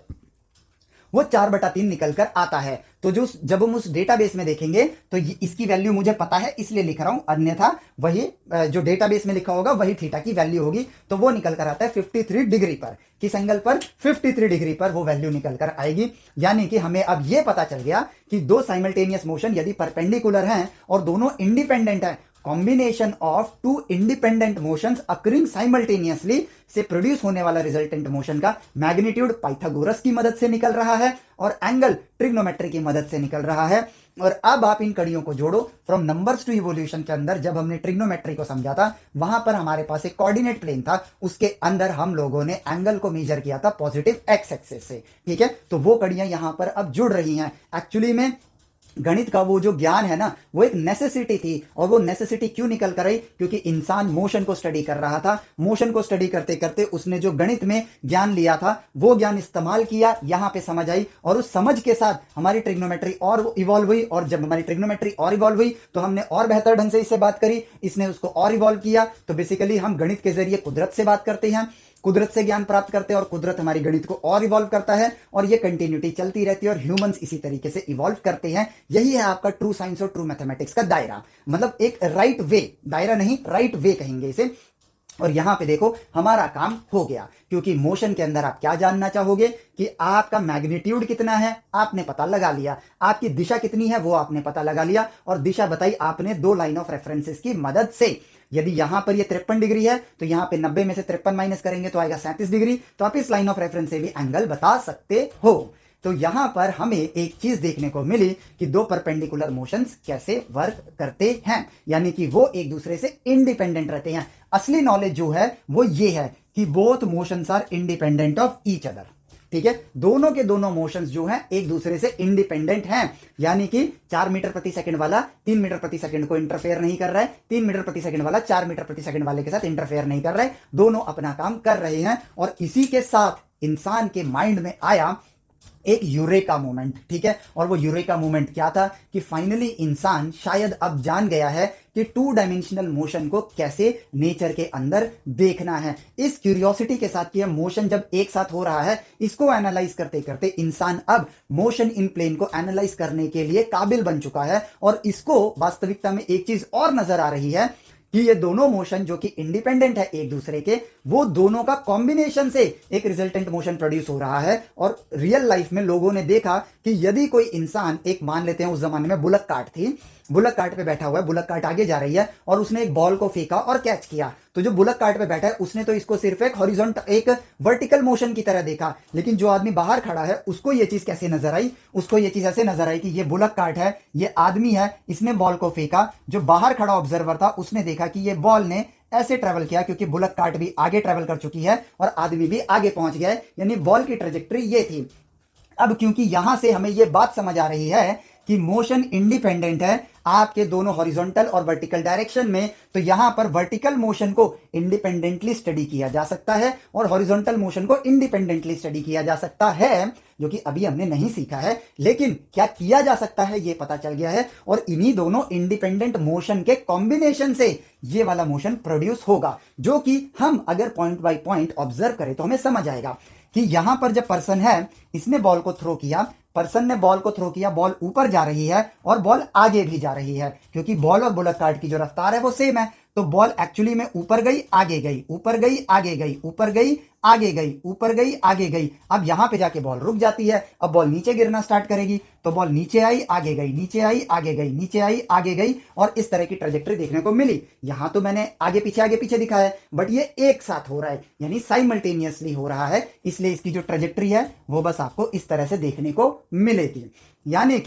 वो 4/3 निकल कर आता है। तो जो जब हम उस डेटाबेस में देखेंगे तो इसकी वैल्यू मुझे पता है इसलिए लिख रहा हूं, अन्यथा वही जो डेटाबेस में लिखा होगा वही थीटा की वैल्यू होगी। तो वो निकल कर आता है 53 डिग्री पर। किस एंगल पर? 53 डिग्री पर वो वैल्यू निकल कर आएगी। यानी कि हमें अब ये पता चल गया कि दो साइमल्टेनियस मोशन यदि परपेंडिकुलर हैं और दोनों इंडिपेंडेंट हैं, combination of two independent motions occurring simultaneously से प्रोड्यूस होने वाला रिजल्टेंट मोशन का मैग्नीट्यूड पाइथागोरस की मदद से निकल रहा है और एंगल ट्रिग्नोमेट्री की मदद से निकल रहा है। और अब आप इन कड़ियों को जोड़ो। फ्रॉम नंबर्स टू इवोल्यूशन के अंदर जब हमने ट्रिग्नोमेट्री को समझा था, वहां पर हमारे पास एक कोऑर्डिनेट प्लेन था, उसके अंदर हम लोगों ने एंगल को मेजर किया था पॉजिटिव एक्स एक्सिस से, ठीक है। तो वो कड़ियां यहां पर अब जुड़ रही हैं। एक्चुअली में गणित का वो जो ज्ञान है ना, वो एक नेसेसिटी थी। और वो नेसेसिटी क्यों निकल कर आई? क्योंकि इंसान मोशन को स्टडी कर रहा था। मोशन को स्टडी करते करते उसने जो गणित में ज्ञान लिया था वो ज्ञान इस्तेमाल किया, यहां पे समझ आई, और उस समझ के साथ हमारी ट्रिग्नोमेट्री और इवॉल्व हुई। और जब हमारी ट्रिग्नोमेट्री और इवॉल्व हुई तो हमने और बेहतर ढंग से इससे बात करी, इसने उसको और इवॉल्व किया। तो बेसिकली हम गणित के जरिए कुदरत से बात करते हैं, कुदरत से ज्ञान प्राप्त करते हैं, और कुदरत हमारी गणित को और इवॉल्व करता है, और ये कंटिन्यूटी चलती रहती है और ह्यूमंस इसी तरीके से इवॉल्व करते हैं। यही है आपका ट्रू साइंस और ट्रू मैथमेटिक्स का दायरा, मतलब एक राइट वे, दायरा नहीं राइट वे कहेंगे इसे। और यहां पे देखो हमारा काम हो गया, क्योंकि मोशन के अंदर आप क्या जानना चाहोगे कि आपका मैग्नीट्यूड कितना है, आपने पता लगा लिया। आपकी दिशा कितनी है वो आपने पता लगा लिया, और दिशा बताई आपने दो लाइन ऑफ रेफरेंसेस की मदद से। यदि यहां पर ये 53 डिग्री है तो यहां पे 90 में से 53 माइनस करेंगे तो आएगा 37 डिग्री। तो आप इस लाइन ऑफ रेफरेंस से भी एंगल बता सकते हो। तो यहां पर हमें एक चीज देखने को मिली कि दो परपेंडिकुलर मोशंस कैसे वर्क करते हैं, यानी कि वो एक दूसरे से इंडिपेंडेंट रहते हैं। असली नॉलेज जो है वो ये है कि both motions are independent of each other, ठीक है। दोनों के दोनों मोशंस जो हैं एक दूसरे से इंडिपेंडेंट हैं, यानी कि 4 मीटर प्रति सेकंड वाला 3 मीटर प्रति सेकंड को इंटरफेयर नहीं कर रहा है, 3 मीटर प्रति सेकंड वाला 4 मीटर प्रति सेकंड वाले के साथ इंटरफेयर नहीं कर रहा है, दोनों अपना काम कर रहे हैं। और इसी के साथ इंसान के माइंड में आया एक यूरेका मोमेंट, ठीक है। और वो यूरेका मोमेंट क्या था कि फाइनली इंसान शायद अब जान गया है कि 2 डायमेंशनल मोशन को कैसे नेचर के अंदर देखना है। इस क्यूरियोसिटी के साथ कि मोशन जब एक साथ हो रहा है, इसको एनालाइज करते करते इंसान अब मोशन इन प्लेन को एनालाइज करने के लिए काबिल बन चुका है। और इसको वास्तविकता में एक चीज और नजर आ रही है कि ये दोनों मोशन जो कि इंडिपेंडेंट है एक दूसरे के, वो दोनों का कॉम्बिनेशन से एक रिजल्टेंट मोशन प्रोड्यूस हो रहा है। और रियल लाइफ में लोगों ने देखा कि यदि कोई इंसान, एक मान लेते हैं उस जमाने में बुलक कार्ट थी, बुलक कार्ट पे बैठा हुआ है, बुलक कार्ट आगे जा रही है और उसने एक बॉल को फेंका और कैच किया, तो जो बुलक कार्ट पे बैठा है उसने तो इसको सिर्फ एक हॉरिजॉन्टल, एक वर्टिकल मोशन की तरह देखा। लेकिन जो आदमी बाहर खड़ा है उसको ये चीज कैसे नजर आई? उसको ये चीज ऐसे नजर आई कि ये बुलक कार्ट है, ये आदमी है, इसने बॉल को फेंका। जो बाहर खड़ा ऑब्जर्वर था उसने देखा कि ये बॉल ने ऐसे ट्रेवल किया, क्योंकि बुलक कार्ट भी आगे ट्रेवल कर चुकी है और आदमी भी आगे पहुंच गया है, यानी बॉल की ट्रेजेक्टरी ये थी। अब क्योंकि यहां से हमें यह बात समझ आ रही है कि मोशन इंडिपेंडेंट है आपके दोनों हॉरिजॉन्टल और वर्टिकल डायरेक्शन में, तो यहां पर वर्टिकल मोशन को इंडिपेंडेंटली स्टडी किया जा सकता है और हॉरिजॉन्टल मोशन को इंडिपेंडेंटली स्टडी किया जा सकता है, जो कि अभी हमने नहीं सीखा है, लेकिन क्या किया जा सकता है ये पता चल गया है। और इन्हीं दोनों इंडिपेंडेंट मोशन के कॉम्बिनेशन से ये वाला मोशन प्रोड्यूस होगा, जो कि हम अगर पॉइंट बाय पॉइंट ऑब्जर्व करें तो हमें समझ आएगा कि यहां पर जब पर्सन है, इसने बॉल को थ्रो किया, पर्सन ने बॉल को थ्रो किया, बॉल ऊपर जा रही है और बॉल आगे भी जा रही है, क्योंकि बॉल और बुलक कार्ट की जो रफ्तार है वो सेम है। तो बॉल एक्चुअली में ऊपर गई, आगे गई, ऊपर गई, आगे गई, ऊपर गई, आगे गई, ऊपर गई, आगे गई। अब यहां पे जाके बॉल रुक जाती है, अब बॉल नीचे गिरना स्टार्ट करेगी, तो बॉल नीचे आई, आगे गई, नीचे आई, आगे गई, नीचे आई, आगे गई, और इस तरह की ट्रेजेक्टरी देखने को मिली। यहां तो मैंने आगे पीछे दिखा है, बट ये एक साथ हो रहा है, यानी साइमल्टेनियसली हो रहा है, इसलिए इसकी जो ट्रेजेक्टरी है वो बस आपको इस तरह से देखने को मिलेगी। यानी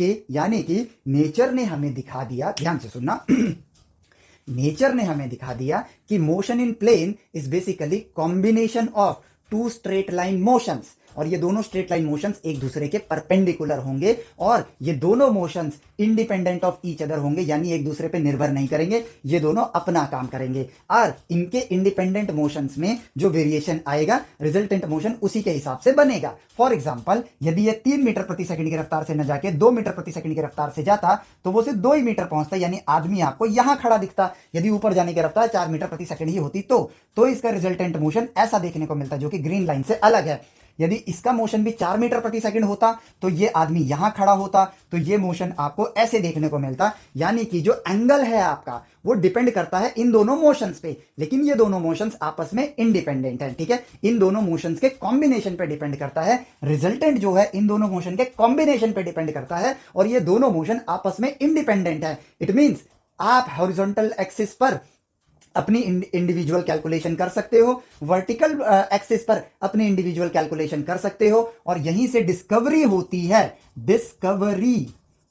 कि नेचर ने हमें दिखा दिया, ध्यान से सुनना, नेचर ने हमें दिखा दिया कि motion in plane is basically combination of two straight line motions, और ये दोनों स्ट्रेट लाइन मोशंस एक दूसरे के परपेंडिकुलर होंगे, और ये दोनों motions independent of each other होंगे, यानी एक दूसरे पे निर्भर नहीं करेंगे, ये दोनों अपना काम करेंगे, और इनके इंडिपेंडेंट मोशंस में जो वेरिएशन आएगा रिजल्टेंट मोशन उसी के हिसाब से बनेगा। फॉर एग्जांपल, यदि ये 3 मीटर प्रति सेकंड की रफ्तार से न जाके 2 मीटर प्रति सेकंड की रफ्तार से जाता तो वो सिर्फ 2 ही मीटर पहुंचता, यानी आदमी आपको यहां खड़ा दिखता। यदि ऊपर जाने की रफ्तार 4 मीटर प्रति सेकंड ही होती तो इसका रिजल्टेंट मोशन ऐसा देखने को मिलता, जो कि ग्रीन लाइन से अलग है। यदि इसका मोशन भी 4 मीटर प्रति सेकंड होता तो ये आदमी यहां खड़ा होता, तो ये मोशन आपको ऐसे देखने को मिलता। यानी कि जो एंगल है आपका वो डिपेंड करता है इन दोनों मोशंस पे, लेकिन ये दोनों मोशंस आपस में इंडिपेंडेंट है, ठीक है। इन दोनों मोशंस के कॉम्बिनेशन पे डिपेंड करता है, रिजल्टेंट जो है इन दोनों मोशन के कॉम्बिनेशन पे डिपेंड करता है, और ये दोनों मोशन आपस में इंडिपेंडेंट है। इट मींस आप हॉरिजॉन्टल एक्सिस पर अपनी इंडिविजुअल कैलकुलेशन कर सकते हो, वर्टिकल एक्सिस पर अपनी इंडिविजुअल कैलकुलेशन कर सकते हो, और यहीं से डिस्कवरी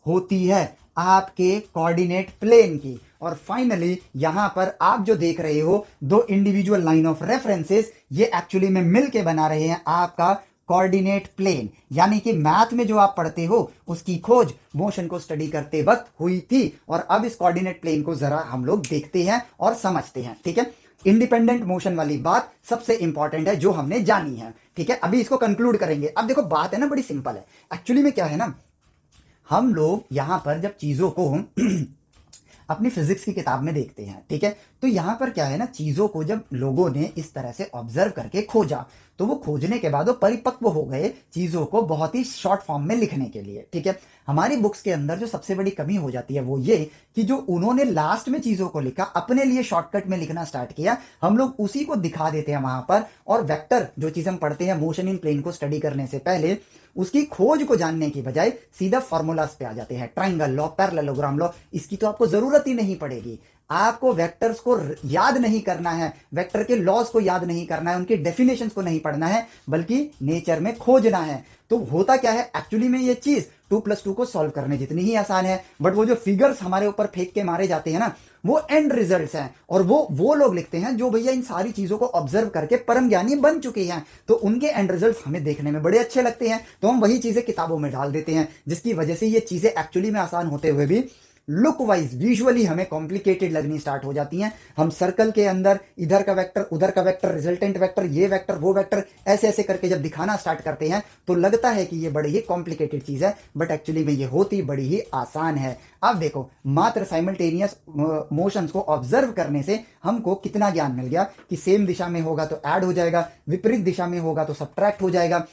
होती है आपके कोऑर्डिनेट प्लेन की। और फाइनली यहां पर आप जो देख रहे हो दो इंडिविजुअल लाइन ऑफ रेफरेंसेस, ये एक्चुअली में मिलके बना रहे हैं आपका कोऑर्डिनेट प्लेन। यानी कि मैथ में जो आप पढ़ते हो उसकी खोज मोशन को स्टडी करते वक्त हुई थी, और अब इस कोऑर्डिनेट प्लेन को जरा हम लोग देखते हैं और समझते हैं, ठीक है। इंडिपेंडेंट मोशन वाली बात सबसे इंपॉर्टेंट है जो हमने जानी है, ठीक है। अभी इसको कंक्लूड करेंगे। अब देखो बात है ना बड़ी सिंपल है। एक्चुअली में क्या है ना, हम लोग यहां पर जब चीजों को अपनी फिजिक्स की किताब में देखते हैं, ठीक है, तो यहां पर क्या है ना, चीजों को जब लोगों ने इस तरह से ऑब्जर्व करके खोजा, तो वो खोजने के बाद वो परिपक्व हो गए चीजों को बहुत ही शॉर्ट फॉर्म में लिखने के लिए, ठीक है। हमारी बुक्स के अंदर जो सबसे बड़ी कमी हो जाती है वो ये कि जो उन्होंने लास्ट में चीजों को लिखा, अपने लिए शॉर्टकट में लिखना स्टार्ट किया, हम लोग उसी को दिखा देते हैं वहां पर, और वेक्टर जो चीज हम पढ़ते हैं मोशन इन प्लेन को स्टडी करने से पहले, उसकी खोज को जानने की बजाय सीधा फॉर्मूलाज पे आ जाते हैं। ट्राइंगल लॉ, पैरेललोग्राम लॉ, इसकी तो आपको जरूरत ही नहीं पड़ेगी। आपको वेक्टर्स को याद नहीं करना है, वेक्टर के लॉज को याद नहीं करना है, उनके डेफिनेशंस को नहीं पढ़ना है, बल्कि नेचर में खोजना है। तो होता क्या है एक्चुअली में, ये चीज 2+2 को सॉल्व करने जितनी ही आसान है, बट वो जो फिगर्स हमारे ऊपर फेंक के मारे जाते हैं ना, वो एंड रिजल्ट्स हैं, और वो लोग लिखते हैं जो भैया इन सारी चीजों को ऑब्जर्व करके परम ज्ञानी बन चुके हैं, तो उनके एंड रिजल्ट्स हमें देखने में बड़े अच्छे लगते हैं, तो हम वही चीजें किताबों में डाल देते हैं, जिसकी वजह से ये चीजें एक्चुअली में आसान होते हुए भी लुक वाइज विजुअली हमें कॉम्प्लिकेटेड लगनी स्टार्ट हो जाती हैं। हम सर्कल के अंदर इधर का वेक्टर, उधर का वेक्टर, रिजल्टेंट वेक्टर, ये वेक्टर, वो वेक्टर, ऐसे ऐसे करके जब दिखाना स्टार्ट करते हैं तो लगता है कि ये बड़ी ही कॉम्प्लिकेटेड चीज है, बट एक्चुअली में ये होती बड़ी ही आसान है। अब देखो, मात्र साइमल्टेनियस मोशंस को ऑब्जर्व करने से हमको कितना ज्ञान मिल गया कि सेम दिशा में होगा तो ऐड हो जाएगा, विपरीत दिशा में होगा तो सब्ट्रैक्ट हो जाएगा,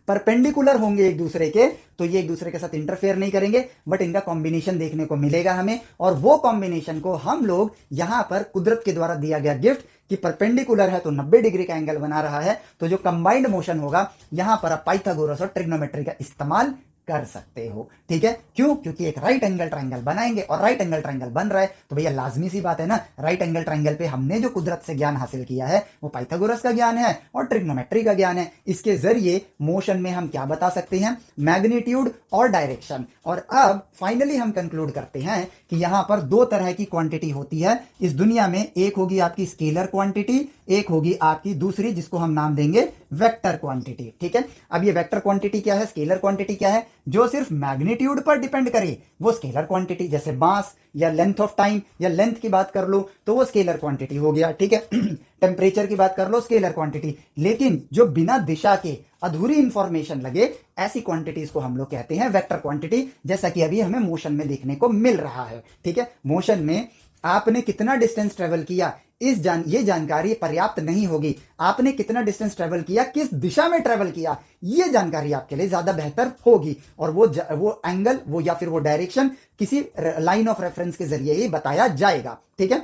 परपेंडिकुलर होंगे एक दूसरे के तो ये एक दूसरे के साथ इंटरफेयर नहीं करेंगे, बट इनका कॉम्बिनेशन देखने को मिलेगा हमें, और वो कॉम्बिनेशन को हम लोग यहां पर कुदरत के द्वारा दिया गया गिफ्ट कि परपेंडिकुलर है तो 90 डिग्री का एंगल बना रहा है, तो जो कंबाइंड मोशन होगा यहां पर आप पाइथागोरस और ट्रिग्नोमेट्री का इस्तेमाल कर सकते हो, ठीक है। क्यों? क्योंकि एक राइट एंगल ट्रायंगल बनाएंगे, और राइट एंगल ट्रायंगल बन रहा है तो भैया लाजमी सी बात है ना, राइट एंगल ट्रायंगल पे हमने जो कुदरत से ज्ञान हासिल किया है वो पाइथागोरस का ज्ञान है और ट्रिग्नोमेट्री का ज्ञान है। इसके जरिए मोशन में हम क्या बता सकते हैं, मैग्नीट्यूड और डायरेक्शन। और अब फाइनली हम कंक्लूड करते हैं कि यहां पर दो तरह की क्वांटिटी होती है इस दुनिया में, एक होगी आपकी स्केलर क्वांटिटी, एक होगी आपकी दूसरी जिसको हम नाम देंगे वेक्टर क्वांटिटी, ठीक है। अब ये वेक्टर क्वांटिटी क्या है, स्केलर क्वांटिटी क्या है, जो सिर्फ मैग्नीट्यूड पर डिपेंड करे वो स्केलर क्वांटिटी, जैसे मास या लेंथ ऑफ टाइम या लेंथ की बात कर लो तो वो स्केलर क्वांटिटी हो गया, ठीक है। टेम्परेचर की बात कर लो, स्केलर क्वांटिटी। लेकिन जो बिना दिशा के अधूरी इंफॉर्मेशन लगे ऐसी क्वांटिटीज को हम लोग कहते हैं वेक्टर क्वांटिटी, जैसा कि अभी हमें मोशन में देखने को मिल रहा है, ठीक है। मोशन में आपने कितना डिस्टेंस ट्रेवल किया ये जानकारी पर्याप्त नहीं होगी। आपने कितना डिस्टेंस ट्रेवल किया, किस दिशा में ट्रेवल किया, ये जानकारी आपके लिए ज्यादा बेहतर होगी, और वो एंगल वो या फिर वो डायरेक्शन किसी लाइन ऑफ रेफरेंस के जरिए ही बताया जाएगा, ठीक है।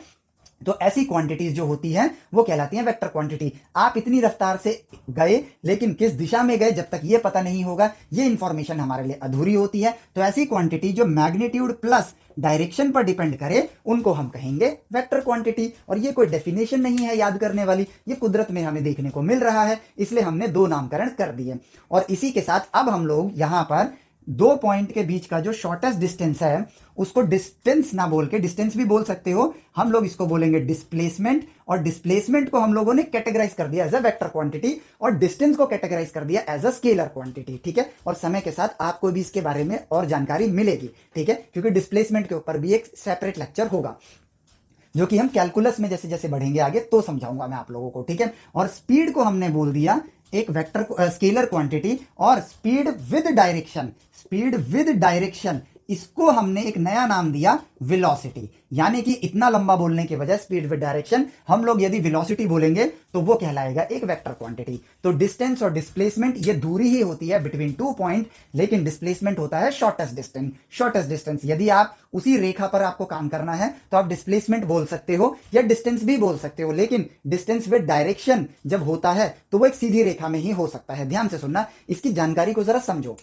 तो ऐसी क्वांटिटीज जो होती हैं वो कहलाती हैं वेक्टर क्वांटिटी। आप इतनी रफ्तार से गए लेकिन किस दिशा में गए जब तक ये पता नहीं होगा, ये इंफॉर्मेशन हमारे लिए अधूरी होती है। तो ऐसी क्वांटिटी जो मैग्नीट्यूड प्लस डायरेक्शन पर डिपेंड करे उनको हम कहेंगे वेक्टर क्वांटिटी। और ये कोई डेफिनेशन नहीं है याद करने वाली, ये कुदरत में हमें देखने को मिल रहा है, इसलिए हमने दो नामकरण कर दिए। और इसी के साथ अब हम लोग यहां पर दो पॉइंट के बीच का जो शॉर्टेस्ट डिस्टेंस है उसको डिस्टेंस ना बोल के, डिस्टेंस भी बोल सकते हो, हम लोग इसको बोलेंगे डिस्प्लेसमेंट। और डिस्प्लेसमेंट को हम लोगों ने कैटेगराइज कर दिया एज अ वेक्टर क्वांटिटी और डिस्टेंस को कैटेगराइज कर दिया एज अ स्केलर क्वांटिटी, ठीक है। और समय के साथ आपको भी इसके बारे में और जानकारी मिलेगी, ठीक है, क्योंकि डिस्प्लेसमेंट के ऊपर भी एक सेपरेट लेक्चर होगा जो कि हम कैलकुलस में जैसे जैसे बढ़ेंगे आगे तो समझाऊंगा मैं आप लोगों को, ठीक है। और स्पीड को हमने बोल दिया एक वेक्टर स्केलर क्वांटिटी, और speed with direction, speed with direction इसको हमने एक नया नाम दिया वेलोसिटी। यानी कि इतना लंबा बोलने के बजाय स्पीड विद डायरेक्शन हम लोग यदि वेलोसिटी बोलेंगे तो वो कहलाएगा एक वेक्टर क्वांटिटी। तो डिस्टेंस और डिस्प्लेसमेंट ये दूरी ही होती है बिटवीन टू पॉइंट, लेकिन डिस्प्लेसमेंट होता है शॉर्टेस्ट डिस्टेंस। शॉर्टेस्ट डिस्टेंस यदि आप उसी रेखा पर आपको काम करना है तो आप डिस्प्लेसमेंट बोल सकते हो या डिस्टेंस भी बोल सकते हो, लेकिन डिस्टेंस विद डायरेक्शन जब होता है तो वो एक सीधी रेखा में ही हो सकता है। ध्यान से सुनना, इसकी जानकारी को जरा समझो।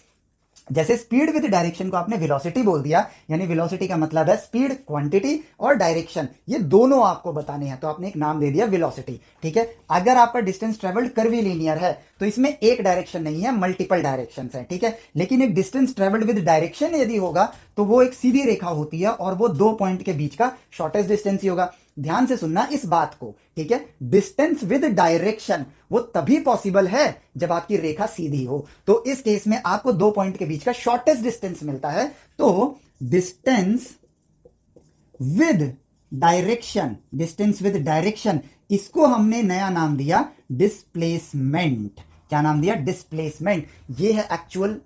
जैसे स्पीड विद डायरेक्शन को आपने वेलोसिटी बोल दिया, यानी वेलोसिटी का मतलब है स्पीड क्वांटिटी और डायरेक्शन ये दोनों आपको बताने हैं, तो आपने एक नाम दे दिया वेलोसिटी, ठीक है। अगर आपका डिस्टेंस ट्रेवल्ड कर्वीलिनियर है तो इसमें एक डायरेक्शन नहीं है, मल्टीपल डायरेक्शन है, ठीक है। लेकिन एक डिस्टेंस ट्रेवल्ड विद डायरेक्शन यदि होगा तो वो एक सीधी रेखा होती है और वो दो पॉइंट के बीच का शॉर्टेस्ट डिस्टेंस ही होगा। ध्यान से सुनना इस बात को, ठीक है। डिस्टेंस विद डायरेक्शन वो तभी पॉसिबल है जब आपकी रेखा सीधी हो। तो इस केस में आपको दो पॉइंट के बीच का शॉर्टेस्ट डिस्टेंस मिलता है। तो distance with direction, distance with direction इसको हमने नया नाम दिया डिस्प्लेसमेंट। क्या नाम दिया? डिस्प्लेसमेंट। ये है एक्चुअल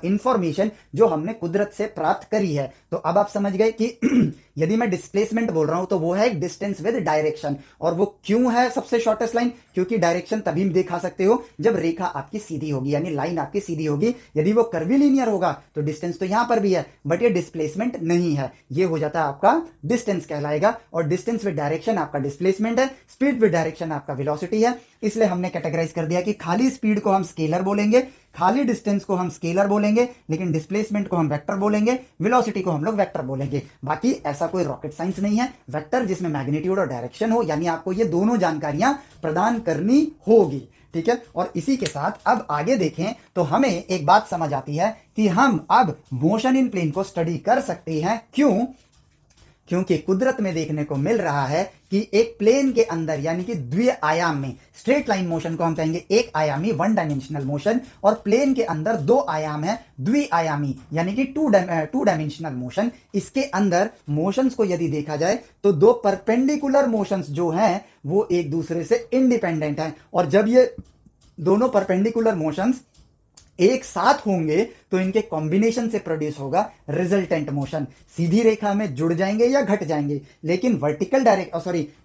इंफॉर्मेशन जो हमने कुदरत से प्राप्त करी है। तो अब आप समझ गए कि यदि मैं डिस्प्लेसमेंट बोल रहा हूं तो वो है एक डिस्टेंस विद डायरेक्शन। और वो क्यों है सबसे शॉर्टेस्ट लाइन? क्योंकि डायरेक्शन तभी दिखा सकते हो जब रेखा आपकी सीधी होगी, यानी लाइन आपकी सीधी होगी। यदि वो कर्वीलिनियर होगा तो डिस्टेंस तो यहां पर भी है बट ये डिस्प्लेसमेंट नहीं है, ये हो जाता है आपका डिस्टेंस कहलाएगा। और डिस्टेंस विद डायरेक्शन आपका डिस्प्लेसमेंट है, स्पीड विद डायरेक्शन आपका वेलोसिटी है। इसलिए हमने कैटेगराइज कर दिया कि खाली स्पीड को हम स्केलर बोलेंगे, खाली डिस्टेंस को हम स्केलर बोलेंगे, लेकिन डिस्प्लेसमेंट को हम वेक्टर बोलेंगे, वेलोसिटी को हम लोग वेक्टर बोलेंगे। बाकी ऐसा कोई रॉकेट साइंस नहीं है। वेक्टर जिसमें मैग्नीट्यूड और डायरेक्शन हो, यानी आपको ये दोनों जानकारियां प्रदान करनी होगी, ठीक है। और इसी के साथ अब आगे देखें तो हमें एक बात समझ आती है कि हम अब मोशन इन प्लेन को स्टडी कर सकते हैं। क्यों? क्योंकि कुदरत में देखने को मिल रहा है कि एक प्लेन के अंदर यानी कि द्वि आयाम में, स्ट्रेट लाइन मोशन को हम कहेंगे एक आयामी, वन डायमेंशनल मोशन, और प्लेन के अंदर दो आयाम है द्वि आयामी यानी कि टू डायमेंशनल मोशन। इसके अंदर मोशंस को यदि देखा जाए तो दो परपेंडिकुलर मोशंस जो हैं वो एक दूसरे से इंडिपेंडेंट हैं। और जब ये दोनों परपेंडिकुलर मोशंस एक साथ होंगे तो इनके कॉम्बिनेशन से प्रोड्यूस होगा रिजल्टेंट मोशन। सीधी रेखा में जुड़ जाएंगे या घट जाएंगे, लेकिन वर्टिकल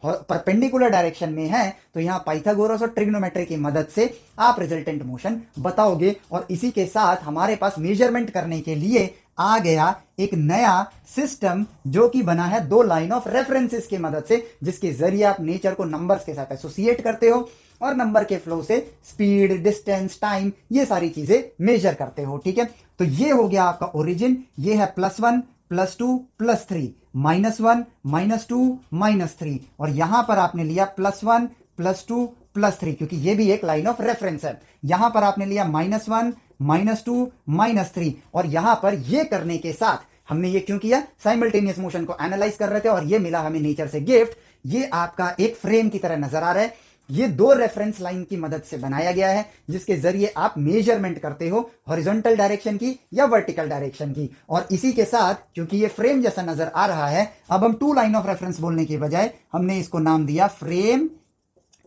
परपेंडिकुलर डायरेक्शन में है तो यहां पाइथागोरस और ट्रिग्नोमेट्री की मदद से आप रिजल्टेंट मोशन बताओगे। और इसी के साथ हमारे पास मेजरमेंट करने के लिए आ गया एक नया सिस्टम जो कि बना है दो लाइन ऑफ रेफरेंसेस की मदद से, जिसके जरिए आप नेचर को नंबर्स के साथ एसोसिएट करते हो और नंबर के फ्लो से स्पीड, डिस्टेंस, टाइम ये सारी चीजें मेजर करते हो, ठीक है। तो ये हो गया आपका ओरिजिन। ये है +1 +2 +3, -1 -2 -3, और यहां पर आपने लिया +1 +2 +3 क्योंकि ये भी एक लाइन ऑफ रेफरेंस है। यहां पर आपने लिया -1 -2 -3, और यहां पर ये करने के साथ हमने ये क्यों किया? साइमल्टेनियस मोशन को एनालाइज कर रहे थे और ये मिला हमें नेचर से गिफ्ट। ये आपका एक फ्रेम की तरह नजर आ रहा है। ये दो रेफरेंस लाइन की मदद से बनाया गया है, जिसके जरिए आप मेजरमेंट करते हो हॉरिजॉन्टल डायरेक्शन की या वर्टिकल डायरेक्शन की। और इसी के साथ क्योंकि ये फ्रेम जैसा नजर आ रहा है, अब हम टू लाइन ऑफ रेफरेंस बोलने के बजाय हमने इसको नाम दिया फ्रेम